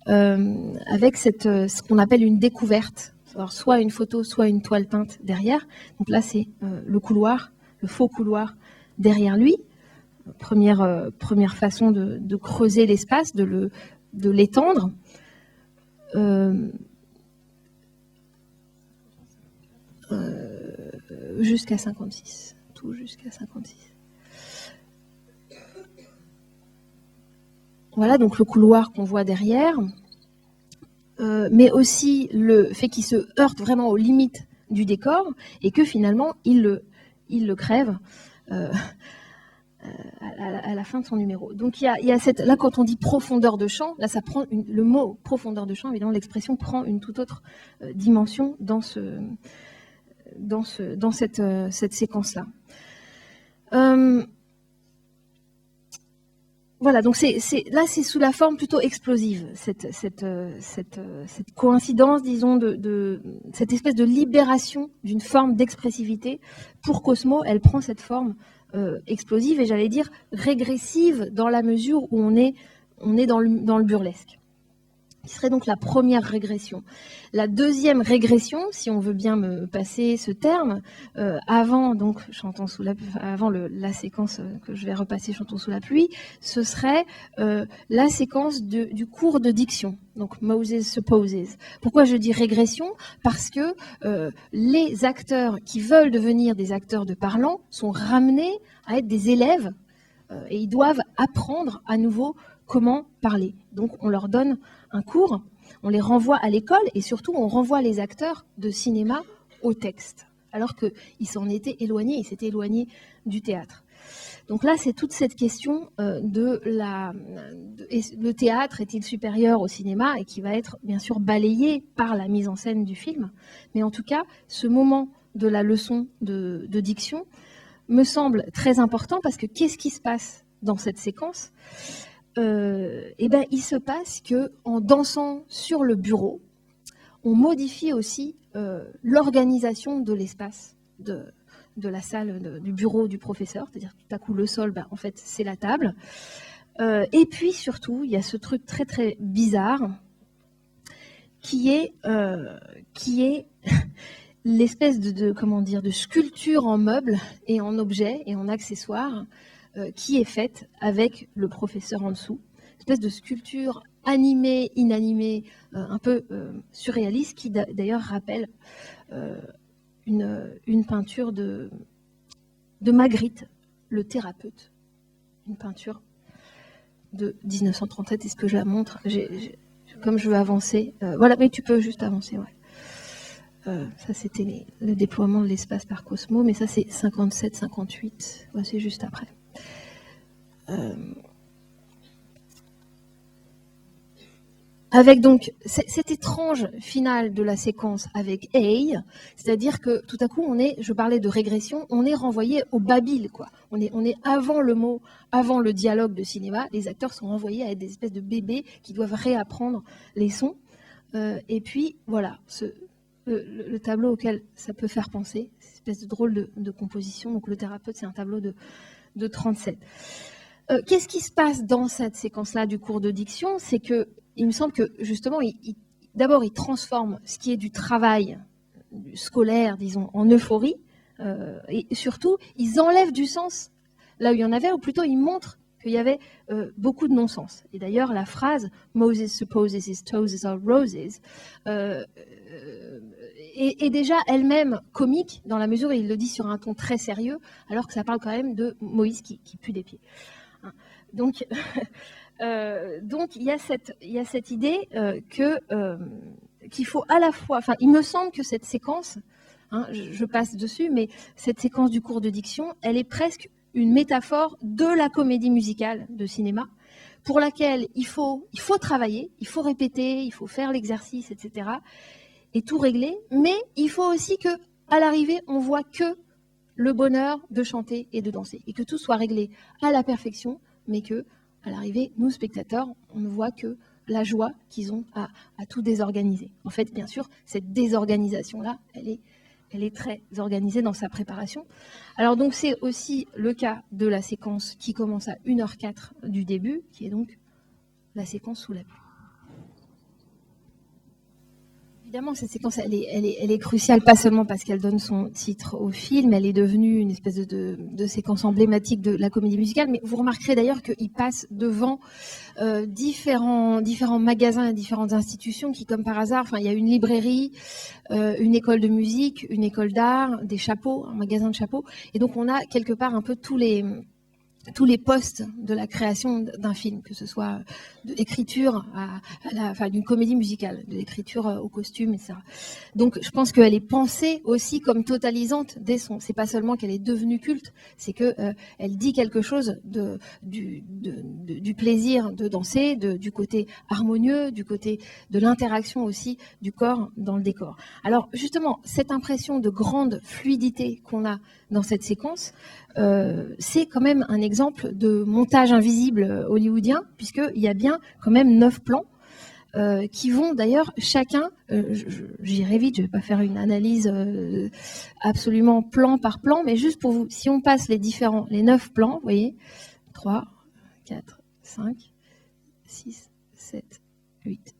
Avec ce qu'on appelle une découverte, alors soit une photo, soit une toile peinte derrière. Donc là, c'est le couloir, le faux couloir derrière lui. Première façon de creuser l'espace, de l'étendre. Jusqu'à 56, tout jusqu'à 56. Voilà, donc le couloir qu'on voit derrière, mais aussi le fait qu'il se heurte vraiment aux limites du décor et que finalement, il le crève à la fin de son numéro. Donc il y a cette, là, quand on dit profondeur de champ, là, ça prend le mot profondeur de champ, évidemment, l'expression prend une toute autre dimension dans cette séquence-là. Voilà, donc là, c'est sous la forme plutôt explosive, cette coïncidence, disons, de cette espèce de libération d'une forme d'expressivité. Pour Cosmo, elle prend cette forme explosive et j'allais dire régressive dans la mesure où on est dans le burlesque. qui serait donc la première régression. La deuxième régression, si on veut bien me passer ce terme, avant donc avant la séquence que je vais repasser Chantons sous la pluie, ce serait la séquence du cours de diction, donc Moses Supposes. Pourquoi je dis régression? Parce que les acteurs qui veulent devenir des acteurs de parlant sont ramenés à être des élèves et ils doivent apprendre à nouveau comment parler. Donc on leur donne un cours, on les renvoie à l'école et surtout on renvoie les acteurs de cinéma au texte, alors qu'ils s'en étaient éloignés, ils s'étaient éloignés du théâtre. Donc là, c'est toute cette question le théâtre est-il supérieur au cinéma, et qui va être bien sûr balayé par la mise en scène du film. Mais en tout cas, ce moment de la leçon de diction me semble très important, parce que qu'est-ce qui se passe dans cette séquence? Il se passe qu'en dansant sur le bureau, on modifie aussi l'organisation de l'espace de la salle, du bureau du professeur. C'est-à-dire que tout à coup, le sol, en fait, c'est la table. Et puis surtout, il y a ce truc très très bizarre qui est l'espèce de sculpture en meubles et en objets et en accessoires qui est faite avec le professeur en dessous. Une espèce de sculpture animée, inanimée, un peu surréaliste, qui d'ailleurs rappelle une peinture de Magritte, le thérapeute. Une peinture de 1937. Est-ce que je la montre? Comme je veux avancer. Voilà, mais tu peux juste avancer, ouais. Ça, c'était le déploiement de l'espace par Cosmo, mais ça, c'est 57-58. Ouais, c'est juste après. Avec donc cette étrange finale de la séquence avec A, c'est-à-dire que tout à coup, je parlais de régression, on est renvoyé au babil, quoi. On est avant le mot, avant le dialogue de cinéma, les acteurs sont renvoyés à être des espèces de bébés qui doivent réapprendre les sons. Et puis, voilà, le tableau auquel ça peut faire penser, cette espèce de drôle de composition. Donc le thérapeute, c'est un tableau de 37. Qu'est-ce qui se passe dans cette séquence-là du cours de diction? C'est que il me semble que justement, d'abord, il transforme ce qui est du travail scolaire, disons, en euphorie, et surtout, ils enlèvent du sens là où il y en avait, ou plutôt ils montrent qu'il y avait beaucoup de non-sens. Et d'ailleurs, la phrase « Moses supposes his toes are roses » est déjà elle-même comique, dans la mesure où il le dit sur un ton très sérieux, alors que ça parle quand même de Moïse qui pue des pieds. Donc, il y a cette idée qu'il faut à la fois... Enfin, il me semble que cette séquence, je passe dessus, mais cette séquence du cours de diction, elle est presque une métaphore de la comédie musicale de cinéma, pour laquelle il faut travailler, il faut répéter, il faut faire l'exercice, etc., et tout régler, mais il faut aussi que, à l'arrivée, on voit que le bonheur de chanter et de danser, et que tout soit réglé à la perfection, mais que, à l'arrivée, nous, spectateurs, on ne voit que la joie qu'ils ont à tout désorganiser. En fait, bien sûr, cette désorganisation-là, elle est très organisée dans sa préparation. Alors donc, c'est aussi le cas de la séquence qui commence à 1h04 du début, qui est donc la séquence sous la pluie. Évidemment, cette séquence, elle est cruciale, pas seulement parce qu'elle donne son titre au film, elle est devenue une espèce de séquence emblématique de la comédie musicale, mais vous remarquerez d'ailleurs qu'il passe devant différents magasins et différentes institutions qui, comme par hasard, il y a une librairie, une école de musique, une école d'art, des chapeaux, un magasin de chapeaux, et donc on a quelque part un peu tous les postes de la création d'un film, que ce soit de l'écriture d'une comédie musicale, de l'écriture au costume, etc. Donc je pense qu'elle est pensée aussi comme totalisante des sons. C'est pas seulement qu'elle est devenue culte, c'est qu'elle dit quelque chose du plaisir de danser, du côté harmonieux, du côté de l'interaction aussi du corps dans le décor. Alors justement, cette impression de grande fluidité qu'on a dans cette séquence, c'est quand même un exemple de montage invisible hollywoodien, puisqu'il y a bien quand même 9 plans qui vont d'ailleurs chacun, j'irai vite, je ne vais pas faire une analyse absolument plan par plan, mais juste pour vous, si on passe les 9 plans, vous voyez, 3, 4, 5, 6, 7, 8,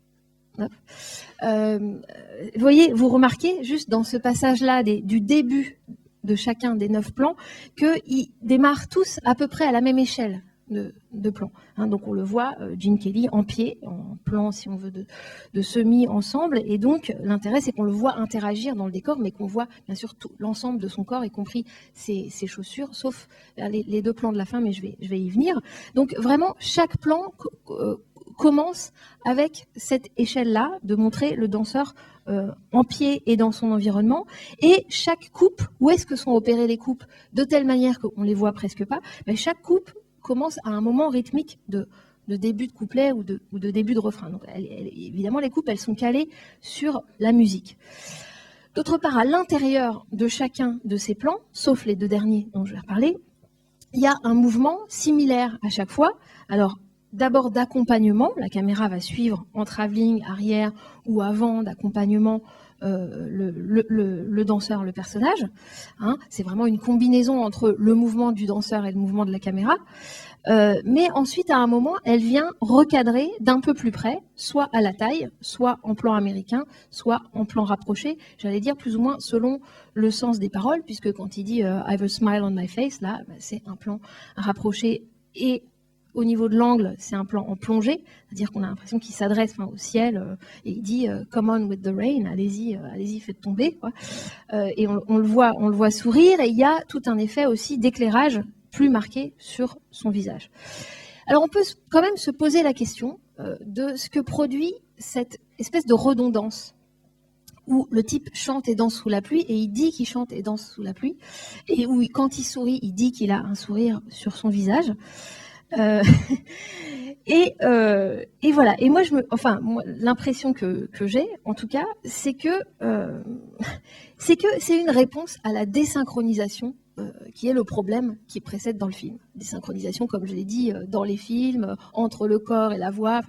Vous voyez, vous remarquez juste dans ce passage-là du début de chacun des 9 plans qu'ils démarrent tous à peu près à la même échelle de plans. Hein, donc on le voit, Gene Kelly en pied, en plan si on veut de semi ensemble, et donc l'intérêt c'est qu'on le voit interagir dans le décor, mais qu'on voit bien sûr tout l'ensemble de son corps, y compris ses chaussures, sauf les 2 plans de la fin, mais je vais y venir. Donc vraiment chaque plan commence avec cette échelle-là de montrer le danseur en pied et dans son environnement, et chaque coupe, où est-ce que sont opérées les coupes de telle manière qu'on les voit presque pas, mais chaque coupe commence à un moment rythmique de début de couplet ou de début de refrain. Donc, évidemment, les coupes, elles sont calées sur la musique. D'autre part, à l'intérieur de chacun de ces plans, sauf les 2 derniers dont je vais reparler, il y a un mouvement similaire à chaque fois. Alors, d'abord d'accompagnement, la caméra va suivre en travelling, arrière ou avant d'accompagnement le danseur, le personnage. Hein, c'est vraiment une combinaison entre le mouvement du danseur et le mouvement de la caméra. Mais ensuite, à un moment, elle vient recadrer d'un peu plus près, soit à la taille, soit en plan américain, soit en plan rapproché, j'allais dire plus ou moins selon le sens des paroles, puisque quand il dit I've a smile on my face, là, c'est un plan rapproché, et au niveau de l'angle, c'est un plan en plongée, c'est-à-dire qu'on a l'impression qu'il s'adresse au ciel, et il dit Come on with the rain, allez-y, faites tomber, quoi. Et on le voit sourire, et il y a tout un effet aussi d'éclairage plus marqué sur son visage. Alors on peut quand même se poser la question de ce que produit cette espèce de redondance où le type chante et danse sous la pluie, et il dit qu'il chante et danse sous la pluie, et où quand il sourit, il dit qu'il a un sourire sur son visage. Et voilà. Et moi, l'impression que j'ai, en tout cas, c'est que c'est une réponse à la désynchronisation qui est le problème qui précède dans le film. Des synchronisations, comme je l'ai dit, dans les films, entre le corps et la voix,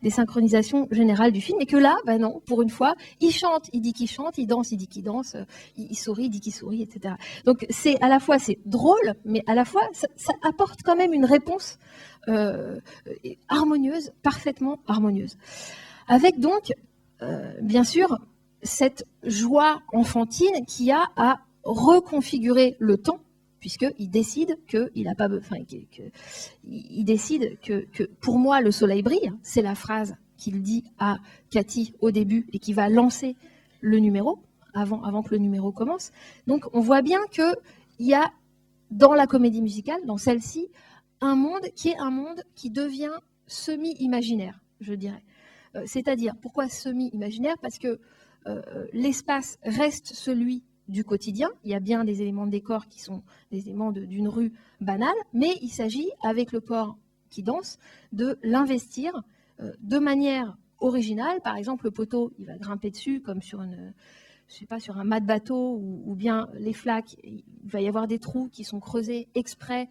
des synchronisations générales du film, et que là, non, pour une fois, il chante, il dit qu'il chante, il danse, il dit qu'il danse, il sourit, il dit qu'il sourit, etc. Donc c'est à la fois c'est drôle, mais à la fois ça apporte quand même une réponse harmonieuse, parfaitement harmonieuse. Avec donc, bien sûr, cette joie enfantine qui a à reconfigurer le temps, puisqu'il décide qu'il n'a pas, il décide que pour moi le soleil brille, c'est la phrase qu'il dit à Cathy au début et qui va lancer le numéro avant que le numéro commence. Donc on voit bien qu'il y a dans la comédie musicale, dans celle-ci, un monde qui devient semi-imaginaire, je dirais. C'est-à-dire, pourquoi semi-imaginaire? Parce que l'espace reste celui du quotidien. Il y a bien des éléments de décor qui sont des éléments d'une rue banale, mais il s'agit, avec le corps qui danse, de l'investir de manière originale. Par exemple, le poteau, il va grimper dessus comme sur sur un mât de bateau, ou bien les flaques, il va y avoir des trous qui sont creusés exprès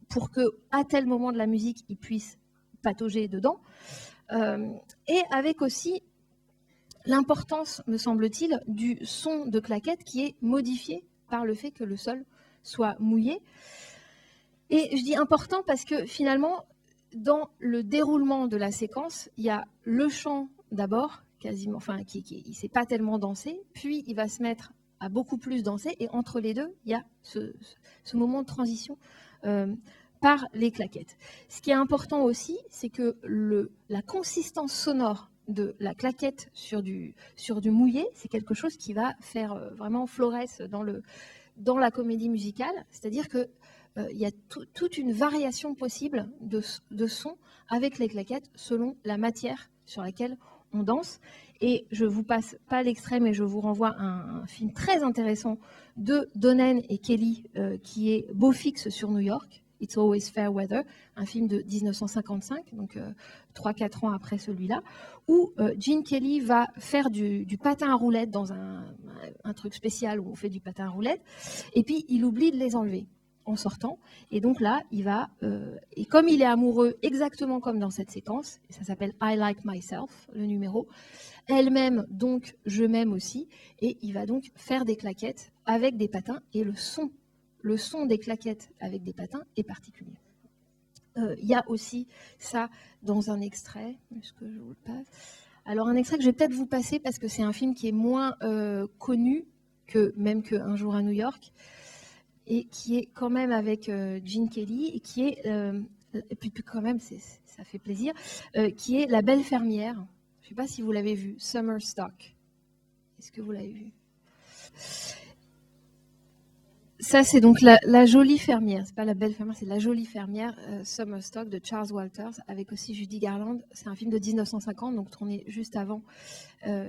pour que, à tel moment de la musique, il puisse patauger dedans. Et avec aussi l'importance, me semble-t-il, du son de claquette qui est modifié par le fait que le sol soit mouillé. Et je dis important parce que finalement, dans le déroulement de la séquence, il y a le chant d'abord, quasiment, il ne sait pas tellement danser, puis il va se mettre à beaucoup plus danser, et entre les deux, il y a ce moment de transition par les claquettes. Ce qui est important aussi, c'est que la consistance sonore de la claquette sur du mouillé, c'est quelque chose qui va faire vraiment florès dans la comédie musicale, c'est-à-dire que il y a toute une variation possible de son avec les claquettes selon la matière sur laquelle on danse. Et je vous passe pas l'extrait, mais je vous renvoie à un film très intéressant de Donen et Kelly qui est Beau fixe sur New York, It's Always Fair Weather, un film de 1955, donc 3-4 ans après celui-là, où Gene Kelly va faire du patin à roulettes dans un truc spécial où on fait du patin à roulettes, et puis il oublie de les enlever en sortant. Et donc là, il va, et comme il est amoureux, exactement comme dans cette séquence, et ça s'appelle I Like Myself, le numéro, elle-même, donc je m'aime aussi, et il va donc faire des claquettes avec des patins, et le son des claquettes avec des patins est particulier. Il y a aussi ça dans un extrait, est-ce que je vous le passe? Alors un extrait que je vais peut-être vous passer parce que c'est un film qui est moins connu que même que Un jour à New York, et qui est quand même avec Gene Kelly, et qui est, et puis quand même, ça fait plaisir, qui est La Belle Fermière. Je ne sais pas si vous l'avez vu, Summer Stock. Est-ce que vous l'avez vu? Ça, c'est donc la jolie fermière. C'est pas La Belle Fermière, c'est La Jolie Fermière, Summer Stock de Charles Walters, avec aussi Judy Garland. C'est un film de 1950, donc tourné juste avant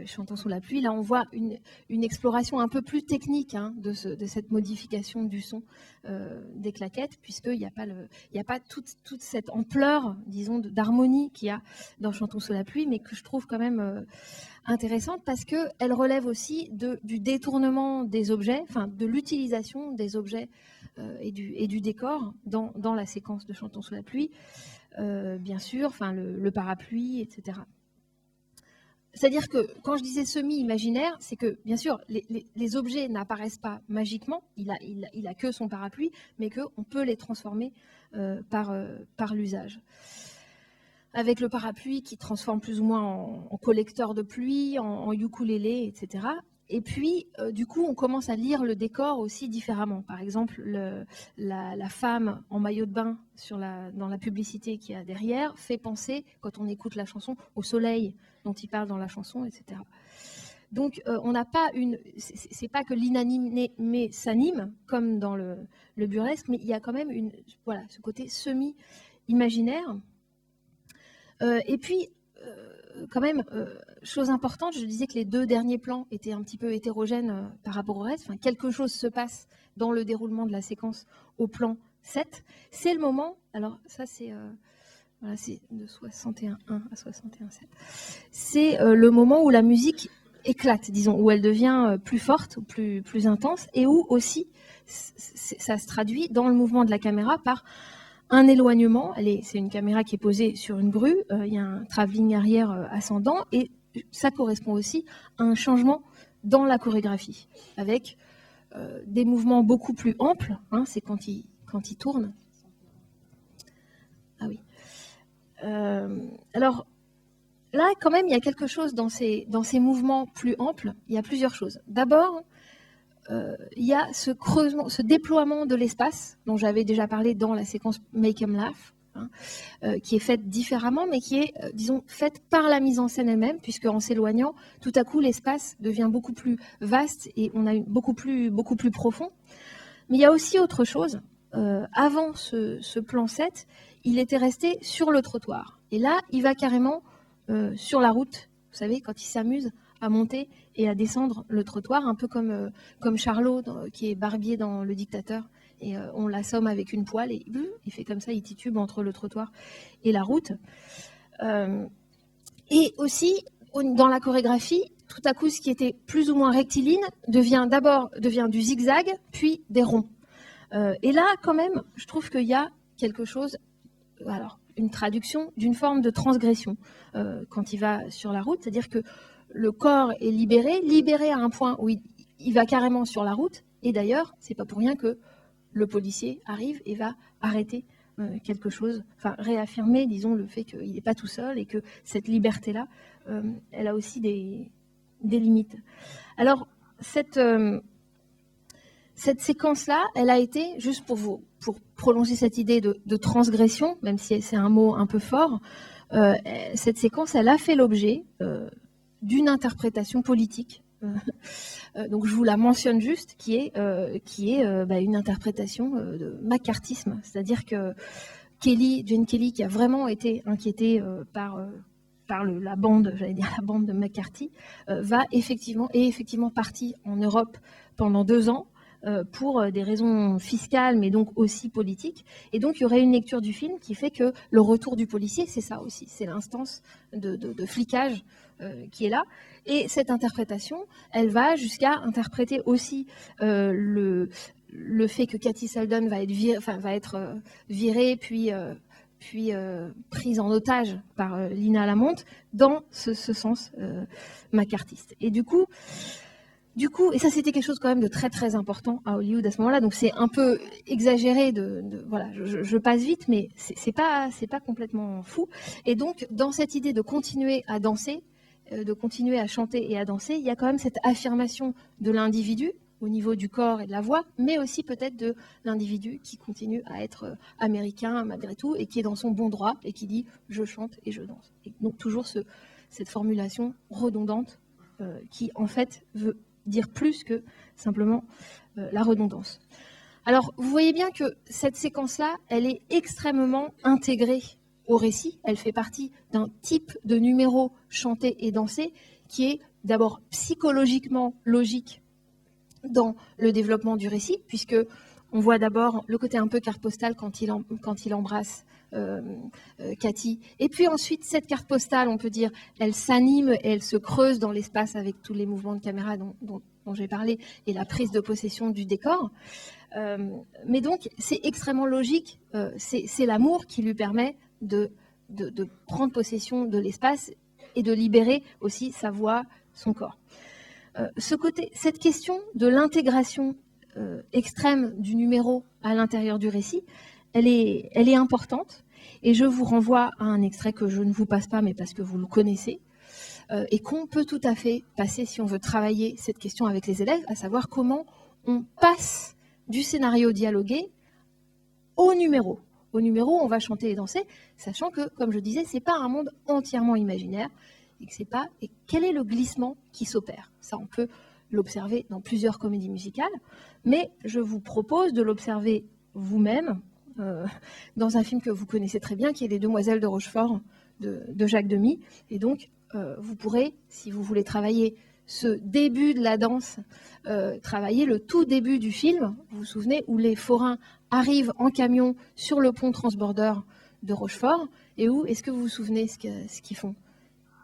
Chantons sous la pluie. Là, on voit une exploration un peu plus technique de cette modification du son des claquettes, puisqu'il n'y a pas toute cette ampleur, disons, d'harmonie qu'il y a dans Chantons sous la pluie, mais que je trouve quand même intéressante parce qu'elle relève aussi du détournement des objets, enfin de l'utilisation des objets et du décor dans la séquence de Chantons sous la pluie, bien sûr, enfin le parapluie, etc. C'est-à-dire que quand je disais semi-imaginaire, c'est que bien sûr les objets n'apparaissent pas magiquement, il a que son parapluie, mais qu'on peut les transformer par l'usage. Avec le parapluie qui transforme plus ou moins en collecteur de pluie, en ukulélé, etc. Et puis, du coup, on commence à lire le décor aussi différemment. Par exemple, la femme en maillot de bain dans la publicité qu'il y a derrière fait penser, quand on écoute la chanson, au soleil dont il parle dans la chanson, etc. Donc, on n'a pas c'est pas que l'inanimé s'anime, comme dans le burlesque, mais il y a quand même ce côté semi-imaginaire. Et puis, quand même, chose importante, je disais que les 2 derniers plans étaient un petit peu hétérogènes par rapport au reste. Enfin, quelque chose se passe dans le déroulement de la séquence au plan 7. C'est le moment, alors ça c'est voilà, c'est de 61.1 à 61.7. C'est le moment où la musique éclate, disons, où elle devient plus forte, plus intense, et où aussi ça se traduit dans le mouvement de la caméra par un éloignement. C'est une caméra qui est posée sur une grue, il y a un travelling arrière ascendant, et ça correspond aussi à un changement dans la chorégraphie, avec des mouvements beaucoup plus amples, c'est quand il tourne. Ah oui. Alors là, quand même, il y a quelque chose dans ces mouvements plus amples, il y a plusieurs choses. D'abord, il y a ce creusement, ce déploiement de l'espace dont j'avais déjà parlé dans la séquence Make 'em Laugh, qui est faite différemment, mais qui est, disons, faite par la mise en scène elle-même, puisque en s'éloignant, tout à coup, l'espace devient beaucoup plus vaste et on a beaucoup plus profond. Mais il y a aussi autre chose. Avant ce plan 7, il était resté sur le trottoir. Et là, il va carrément sur la route, vous savez, quand il s'amuse à monter et à descendre le trottoir, un peu comme Charlot, qui est barbier dans Le Dictateur, et on l'assomme avec une poêle, et il fait comme ça, il titube entre le trottoir et la route. Et aussi, dans la chorégraphie, tout à coup, ce qui était plus ou moins rectiligne devient du zigzag, puis des ronds. Et là, quand même, je trouve qu'il y a quelque chose, alors, une traduction d'une forme de transgression quand il va sur la route, c'est-à-dire que le corps est libéré à un point où il va carrément sur la route, et d'ailleurs, c'est pas pour rien que le policier arrive et va arrêter quelque chose, enfin réaffirmer, disons, le fait qu'il n'est pas tout seul et que cette liberté-là, elle a aussi des limites. Alors, cette séquence-là, elle a été, juste pour prolonger cette idée de transgression, même si c'est un mot un peu fort, cette séquence, elle a fait l'objet d'une interprétation politique. Donc je vous la mentionne juste, qui est une interprétation de macartisme, c'est-à-dire que Jane Kelly, qui a vraiment été inquiétée par la bande, j'allais dire la bande de McCarthy, est effectivement partie en Europe pendant 2 ans pour des raisons fiscales, mais donc aussi politiques. Et donc, il y aurait une lecture du film qui fait que le retour du policier, c'est ça aussi, c'est l'instance de flicage qui est là. Et cette interprétation, elle va jusqu'à interpréter aussi le fait que Cathy Seldon va être virée, puis prise en otage par Lina Lamont dans ce sens macartiste. Et du coup, et ça c'était quelque chose quand même de très très important à Hollywood à ce moment-là, donc c'est un peu exagéré voilà, je passe vite, mais c'est pas complètement fou. Et donc dans cette idée de continuer à danser, de continuer à chanter et à danser, il y a quand même cette affirmation de l'individu au niveau du corps et de la voix, mais aussi peut-être de l'individu qui continue à être américain malgré tout et qui est dans son bon droit et qui dit « je chante et je danse ». Et donc toujours cette formulation redondante qui en fait veut dire plus que simplement la redondance. Alors vous voyez bien que cette séquence-là, elle est extrêmement intégrée au récit. Elle fait partie d'un type de numéro chanté et dansé qui est d'abord psychologiquement logique dans le développement du récit, puisque on voit d'abord le côté un peu carte postale quand il embrasse Cathy. Et puis ensuite, cette carte postale, on peut dire, elle s'anime et elle se creuse dans l'espace avec tous les mouvements de caméra dont j'ai parlé et la prise de possession du décor. Mais donc, c'est extrêmement logique. C'est l'amour qui lui permet de prendre possession de l'espace et de libérer aussi sa voix, son corps. Cette question de l'intégration extrême du numéro à l'intérieur du récit, elle est importante. Et je vous renvoie à un extrait que je ne vous passe pas, mais parce que vous le connaissez, et qu'on peut tout à fait passer si on veut travailler cette question avec les élèves, à savoir comment on passe du scénario dialogué au numéro. Au numéro, on va chanter et danser, sachant que, comme je disais, ce n'est pas un monde entièrement imaginaire, et que c'est pas. Et quel est le glissement qui s'opère? Ça, on peut l'observer dans plusieurs comédies musicales, mais je vous propose de l'observer vous-même dans un film que vous connaissez très bien, qui est Les Demoiselles de Rochefort de Jacques Demy. Et donc, vous pourrez, si vous voulez travailler ce début de la danse, travailler le tout début du film, vous vous souvenez, où les forains arrivent en camion sur le pont transborder de Rochefort, et où, est-ce que vous vous souvenez ce qu'ils font?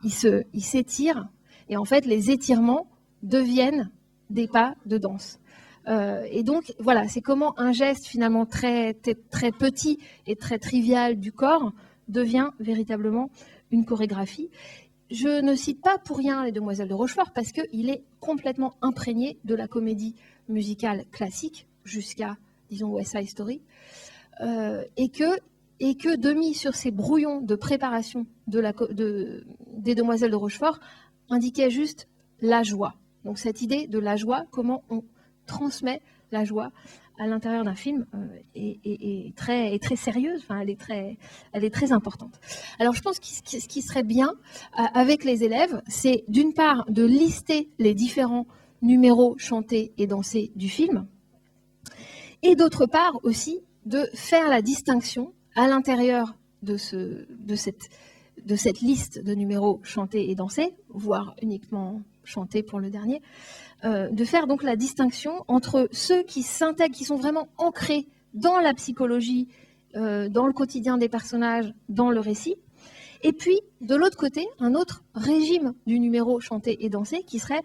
Ils s'étirent, et en fait, les étirements deviennent des pas de danse. Et donc, voilà, c'est comment un geste finalement très petit et très trivial du corps devient véritablement une chorégraphie. Je ne cite pas pour rien Les Demoiselles de Rochefort, parce qu'il est complètement imprégné de la comédie musicale classique, jusqu'à, disons, West Side Story, et que Demy, sur ces brouillons de préparation des Demoiselles de Rochefort, indiquait juste la joie. Donc cette idée de la joie, comment on transmet la joie à l'intérieur d'un film est très sérieuse, enfin, elle est très importante. Alors je pense que ce qui serait bien avec les élèves, c'est d'une part de lister les différents numéros chantés et dansés du film, et d'autre part aussi de faire la distinction à l'intérieur de cette liste de numéros chantés et dansés, voire uniquement chantés pour le dernier, de faire donc la distinction entre ceux qui s'intègrent, qui sont vraiment ancrés dans la psychologie, dans le quotidien des personnages, dans le récit, et puis de l'autre côté, un autre régime du numéro chanté et dansé qui serait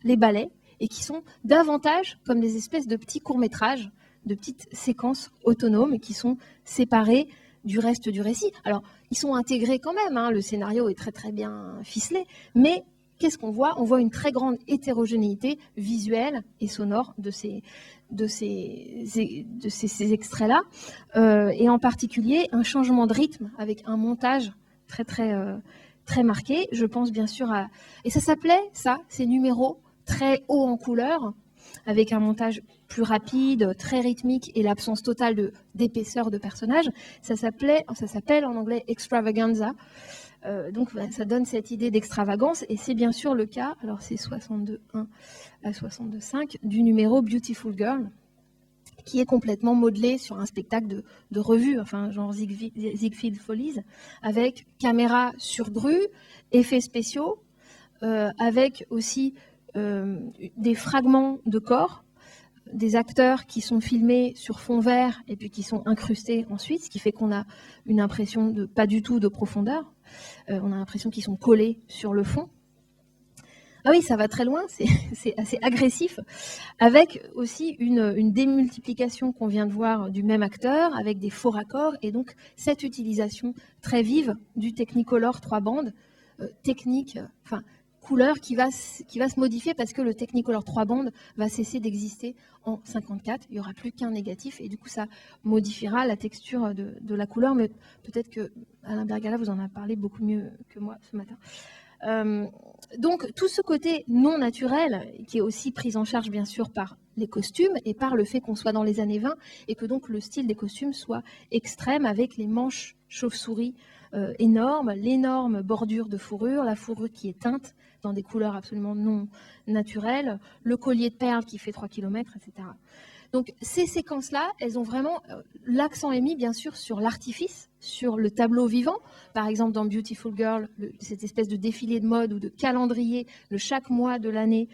les ballets, et qui sont davantage comme des espèces de petits courts-métrages, de petites séquences autonomes qui sont séparées du reste du récit. Alors, ils sont intégrés quand même, hein, le scénario est très bien ficelé, mais qu'est-ce qu'on voit? On voit une très grande hétérogénéité visuelle et sonore de ces extraits-là, et en particulier un changement de rythme avec un montage très marqué. Je pense bien sûr à... Et ça s'appelait, ces numéros très hauts en couleur, avec un montage plus rapide, très rythmique et l'absence totale d'épaisseur de personnages. Ça s'appelle en anglais extravaganza. Donc ça donne cette idée d'extravagance, et c'est bien sûr le cas, alors c'est 62.1 à 62.5 du numéro Beautiful Girl, qui est complètement modelé sur un spectacle de revue, enfin genre Ziegfeld Follies, avec caméra sur grue, effets spéciaux, avec aussi des fragments de corps, des acteurs qui sont filmés sur fond vert et puis qui sont incrustés ensuite, ce qui fait qu'on a une impression de pas du tout de profondeur. On a l'impression qu'ils sont collés sur le fond. Ah oui, ça va très loin, c'est assez agressif, avec aussi une démultiplication qu'on vient de voir du même acteur, avec des faux raccords, et donc cette utilisation très vive du Technicolor 3 bandes, couleur qui va se modifier parce que le Technicolor 3 bandes va cesser d'exister en 54. Il n'y aura plus qu'un négatif, et du coup ça modifiera la texture de la couleur, mais peut-être que Alain Bergala vous en a parlé beaucoup mieux que moi ce matin. Donc tout ce côté non naturel, qui est aussi pris en charge bien sûr par les costumes et par le fait qu'on soit dans les années 20 et que donc le style des costumes soit extrême avec les manches chauve-souris énormes, l'énorme bordure de fourrure, la fourrure qui est teinte dans des couleurs absolument non naturelles, le collier de perles qui fait 3 km, etc. Donc ces séquences-là, elles ont vraiment, l'accent est mis bien sûr sur l'artifice, sur le tableau vivant. Par exemple dans Beautiful Girl, cette espèce de défilé de mode ou de calendrier de chaque mois de l'année,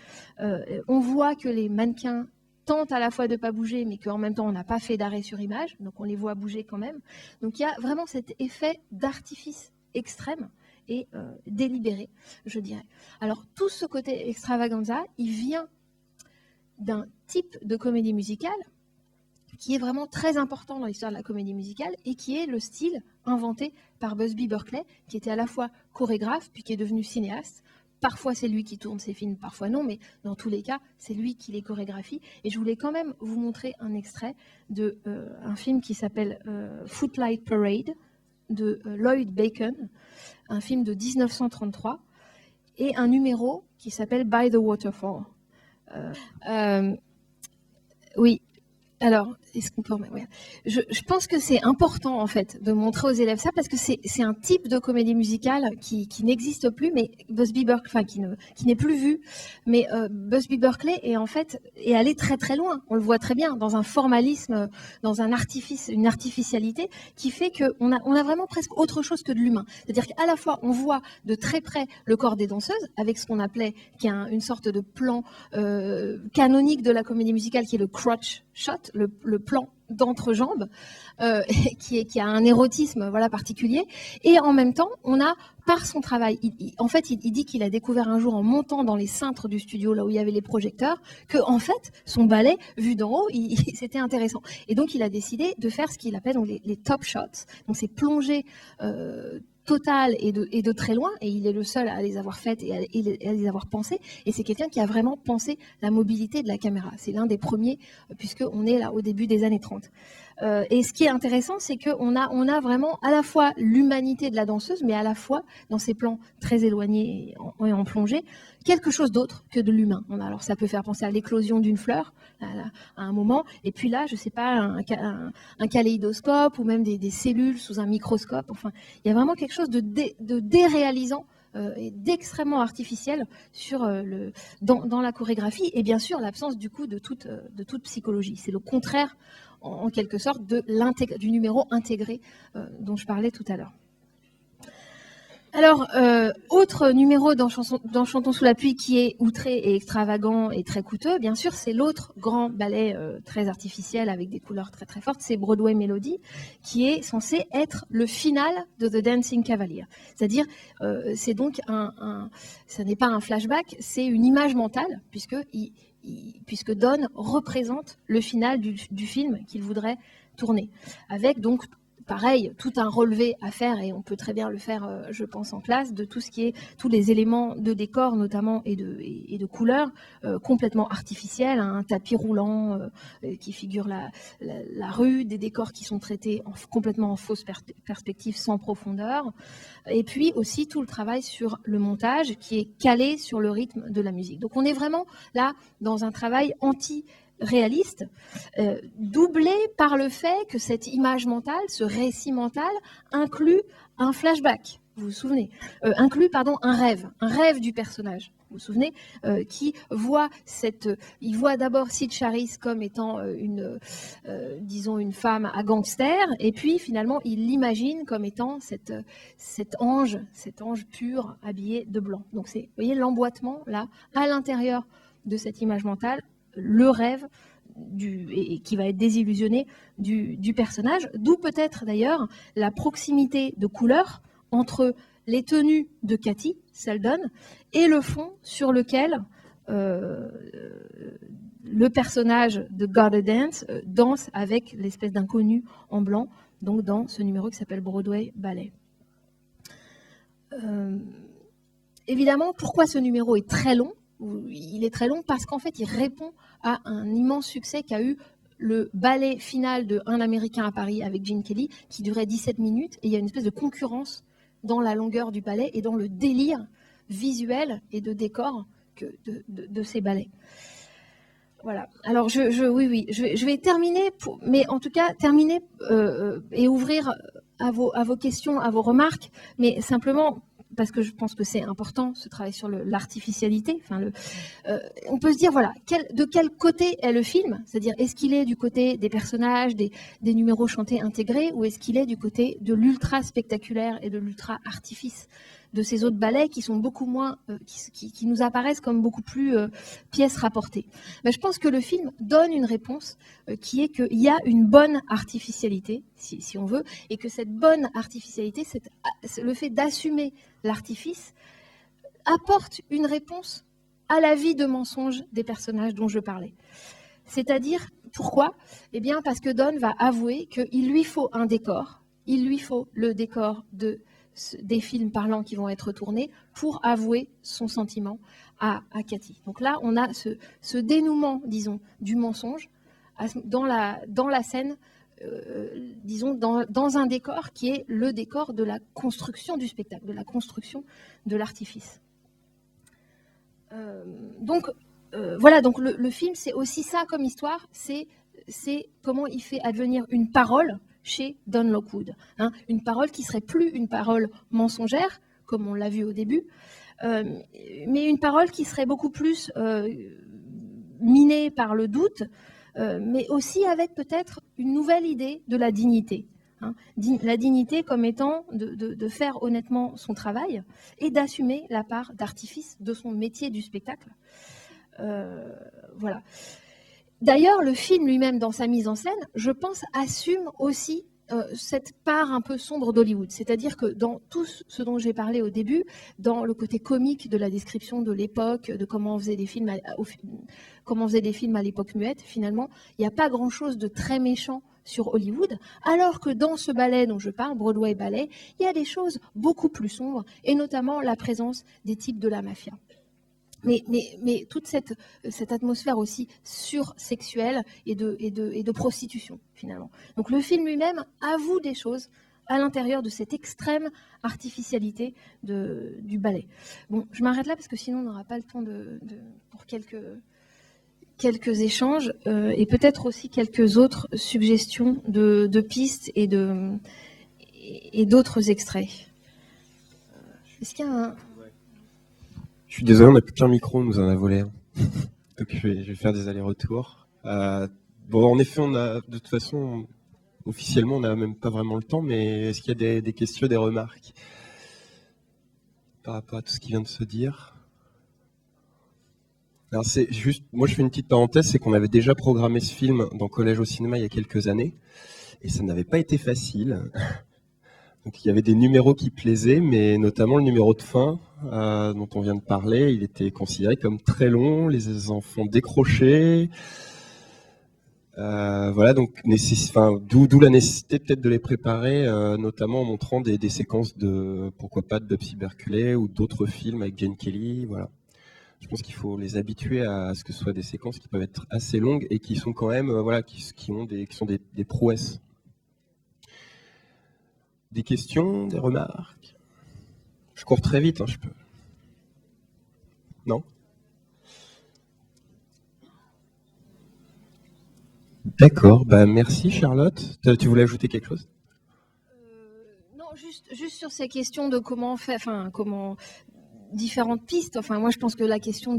on voit que les mannequins tentent à la fois de ne pas bouger, mais qu'en même temps on n'a pas fait d'arrêt sur image, donc on les voit bouger quand même. Donc il y a vraiment cet effet d'artifice extrême et délibéré, je dirais. Alors tout ce côté extravaganza, il vient d'un type de comédie musicale qui est vraiment très important dans l'histoire de la comédie musicale et qui est le style inventé par Busby Berkeley, qui était à la fois chorégraphe puis qui est devenu cinéaste. Parfois c'est lui qui tourne ses films, parfois non, mais dans tous les cas, c'est lui qui les chorégraphie. Et je voulais quand même vous montrer un extrait de un film qui s'appelle Footlight Parade de Lloyd Bacon, un film de 1933, et un numéro qui s'appelle By the Waterfall. Oui, alors, est-ce qu'on peut remettre, ouais. Je pense que c'est important en fait de montrer aux élèves ça parce que c'est un type de comédie musicale qui n'existe plus, mais Busby Berkeley, enfin qui n'est plus vu, mais Busby Berkeley est allé très très loin. On le voit très bien dans un formalisme, dans un artifice, une artificialité qui fait qu'on a vraiment presque autre chose que de l'humain. C'est-à-dire qu'à la fois on voit de très près le corps des danseuses avec ce qu'on appelait qui est une sorte de plan canonique de la comédie musicale qui est le crotch shot, le plan d'entrejambe, qui a un érotisme voilà, particulier. Et en même temps, on a, par son travail, il dit qu'il a découvert un jour en montant dans les cintres du studio, là où il y avait les projecteurs, que en fait, son ballet, vu d'en haut, c'était intéressant. Et donc, il a décidé de faire ce qu'il appelle donc, les top shots. Donc, c'est plongées totales et de très loin, et il est le seul à les avoir faites et à les avoir pensées. Et c'est quelqu'un qui a vraiment pensé la mobilité de la caméra. C'est l'un des premiers, puisqu'on est là au début des années 30. Et ce qui est intéressant, c'est qu'on a vraiment à la fois l'humanité de la danseuse, mais à la fois, dans ces plans très éloignés et en plongée, quelque chose d'autre que de l'humain. Alors ça peut faire penser à l'éclosion d'une fleur à un moment, et puis là, je ne sais pas, un kaléidoscope ou même des cellules sous un microscope. Enfin, il y a vraiment quelque chose de déréalisant et d'extrêmement artificiel dans la chorégraphie, et bien sûr l'absence du coup de toute psychologie. C'est le contraire en quelque sorte du numéro intégré dont je parlais tout à l'heure. Alors, autre numéro dans Chantons sous la pluie qui est outré et extravagant et très coûteux, bien sûr, c'est l'autre grand ballet très artificiel avec des couleurs très très fortes, c'est Broadway Melody, qui est censé être le final de The Dancing Cavalier. C'est-à-dire, c'est donc ça n'est pas un flashback, c'est une image mentale, puisque Don représente le final du film qu'il voudrait tourner, avec donc pareil, tout un relevé à faire, et on peut très bien le faire, je pense, en classe, de tout ce qui est tous les éléments de décor, notamment, et de couleurs, complètement artificiels, un tapis roulant qui figure la rue, des décors qui sont traités complètement en fausse perspective, sans profondeur, et puis aussi tout le travail sur le montage qui est calé sur le rythme de la musique. Donc on est vraiment là dans un travail réaliste, doublé par le fait que cette image mentale, ce récit mental, inclut un flashback, vous vous souvenez, inclut un rêve du personnage, vous vous souvenez, qui voit il voit d'abord Sid Charisse comme étant disons une femme à gangster, et puis finalement il l'imagine comme étant cet ange pur habillé de blanc. Donc c'est, vous voyez, l'emboîtement là, à l'intérieur de cette image mentale, le rêve et qui va être désillusionné du personnage, d'où peut-être d'ailleurs la proximité de couleurs entre les tenues de Cathy Seldon et le fond sur lequel le personnage de Gotta Dance danse avec l'espèce d'inconnu en blanc, donc dans ce numéro qui s'appelle Broadway Ballet. Évidemment, pourquoi ce numéro est très long ? Il est très long parce qu'en fait, il répond à un immense succès qu'a eu le ballet final de Un Américain à Paris avec Gene Kelly, qui durait 17 minutes, et il y a une espèce de concurrence dans la longueur du ballet et dans le délire visuel et de décor que de ces ballets. Voilà. Alors, je vais terminer, mais en tout cas, terminer et ouvrir à vos questions, à vos remarques, mais simplement parce que je pense que c'est important, ce travail sur l'artificialité. Enfin, on peut se dire, voilà, de quel côté est le film? C'est-à-dire, est-ce qu'il est du côté des personnages, des numéros chantés intégrés, ou est-ce qu'il est du côté de l'ultra spectaculaire et de l'ultra artifice de ces autres ballets qui sont beaucoup moins, qui nous apparaissent comme beaucoup plus pièces rapportées? Mais je pense que le film donne une réponse qui est qu'il y a une bonne artificialité, si on veut, et que cette bonne artificialité, le fait d'assumer l'artifice, apporte une réponse à la vie de mensonge des personnages dont je parlais. C'est-à-dire, pourquoi? Eh bien, parce que Don va avouer qu'il lui faut un décor, il lui faut le décor des films parlants qui vont être tournés pour avouer son sentiment à Cathy. Donc là, on a ce dénouement, disons, du mensonge dans la scène, disons, dans un décor qui est le décor de la construction du spectacle, de la construction de l'artifice. Donc, voilà, donc le film, c'est aussi ça comme histoire, c'est comment il fait advenir une parole chez Don Lockwood. Hein, une parole qui serait plus une parole mensongère, comme on l'a vu au début, mais une parole qui serait beaucoup plus minée par le doute, mais aussi avec peut-être une nouvelle idée de la dignité. Hein, la dignité comme étant de faire honnêtement son travail et d'assumer la part d'artifice de son métier du spectacle. Voilà. D'ailleurs, le film lui-même, dans sa mise en scène, je pense, assume aussi cette part un peu sombre d'Hollywood. C'est-à-dire que dans tout ce dont j'ai parlé au début, dans le côté comique de la description de l'époque, de comment on faisait des films à l'époque muette, finalement, il n'y a pas grand-chose de très méchant sur Hollywood, alors que dans ce ballet dont je parle, Broadway Ballet, il y a des choses beaucoup plus sombres, et notamment la présence des types de la mafia. Mais toute cette atmosphère aussi sursexuelle et de prostitution, finalement. Donc le film lui-même avoue des choses à l'intérieur de cette extrême artificialité du ballet. Bon, je m'arrête là parce que sinon on n'aura pas le temps pour quelques échanges et peut-être aussi quelques autres suggestions de pistes et d'autres extraits. Est-ce qu'il y a un... Je suis désolé, on n'a plus qu'un micro, on nous en a volé un. Donc je vais faire des allers-retours. Bon, en effet, on a, de toute façon, officiellement, on n'a même pas vraiment le temps, mais est-ce qu'il y a des questions, des remarques par rapport à tout ce qui vient de se dire? Alors c'est juste, moi je fais une petite parenthèse, c'est qu'on avait déjà programmé ce film dans Collège au cinéma il y a quelques années, et ça n'avait pas été facile. Donc il y avait des numéros qui plaisaient, mais notamment le numéro de fin dont on vient de parler, il était considéré comme très long, les enfants décrochaient. Voilà, donc d'où la nécessité peut-être de les préparer, notamment en montrant des séquences de, pourquoi pas, de Bubsy Berkeley ou d'autres films avec Jane Kelly. Voilà. Je pense qu'il faut les habituer à ce que ce soit des séquences qui peuvent être assez longues et qui sont quand même, voilà, qui sont des prouesses. Des questions, des remarques? Je cours très vite, hein, je peux. Non? D'accord, bah merci Charlotte. Tu voulais ajouter quelque chose? Non, juste sur ces questions de comment faire, enfin comment différentes pistes. Enfin, moi, je pense que la question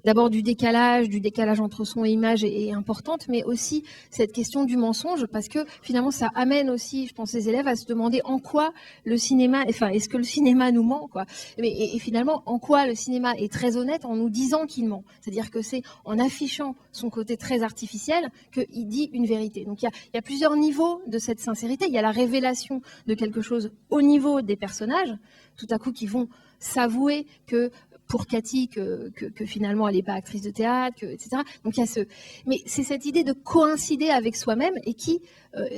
d'abord du décalage entre son et image est importante, mais aussi cette question du mensonge, parce que finalement, ça amène aussi, je pense, les élèves à se demander en quoi le cinéma, enfin, est-ce que le cinéma nous ment, quoi. Et finalement, en quoi le cinéma est très honnête en nous disant qu'il ment. C'est-à-dire que c'est en affichant son côté très artificiel qu'il dit une vérité. Donc, il y a plusieurs niveaux de cette sincérité. Il y a la révélation de quelque chose au niveau des personnages, tout à coup, qui vont s'avouer que pour Cathy, que finalement elle n'est pas actrice de théâtre, etc. Donc il y a mais c'est cette idée de coïncider avec soi-même et qui,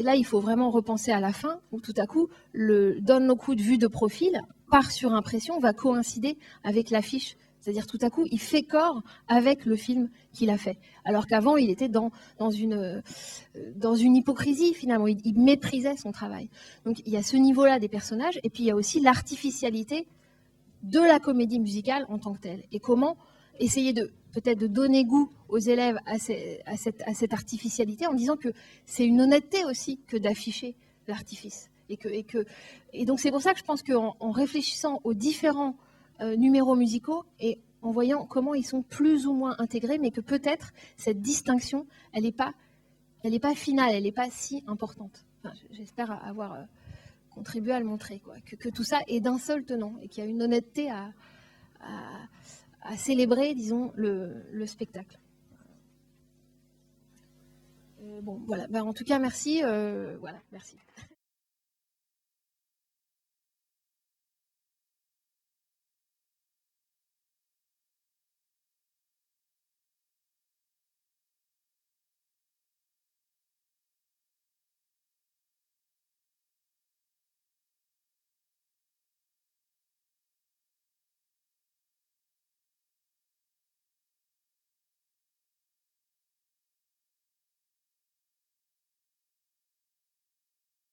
là il faut vraiment repenser à la fin, où tout à coup, le Don Lockwood vu de profil, par surimpression, va coïncider avec l'affiche. C'est-à-dire tout à coup, il fait corps avec le film qu'il a fait. Alors qu'avant, il était dans une hypocrisie, finalement. Il méprisait son travail. Donc il y a ce niveau-là des personnages, et puis il y a aussi l'artificialité de la comédie musicale en tant que telle. Et comment essayer peut-être de donner goût aux élèves à cette artificialité en disant que c'est une honnêteté aussi que d'afficher l'artifice. Et donc c'est pour ça que je pense qu'en réfléchissant aux différents numéros musicaux et en voyant comment ils sont plus ou moins intégrés, mais que peut-être cette distinction, elle n'est pas finale, elle n'est pas si importante. Enfin, j'espère avoir contribué à le montrer, quoi. Que tout ça est d'un seul tenant et qu'il y a une honnêteté à célébrer, disons, le spectacle. Bon, voilà. Ben, en tout cas, merci. Voilà, merci.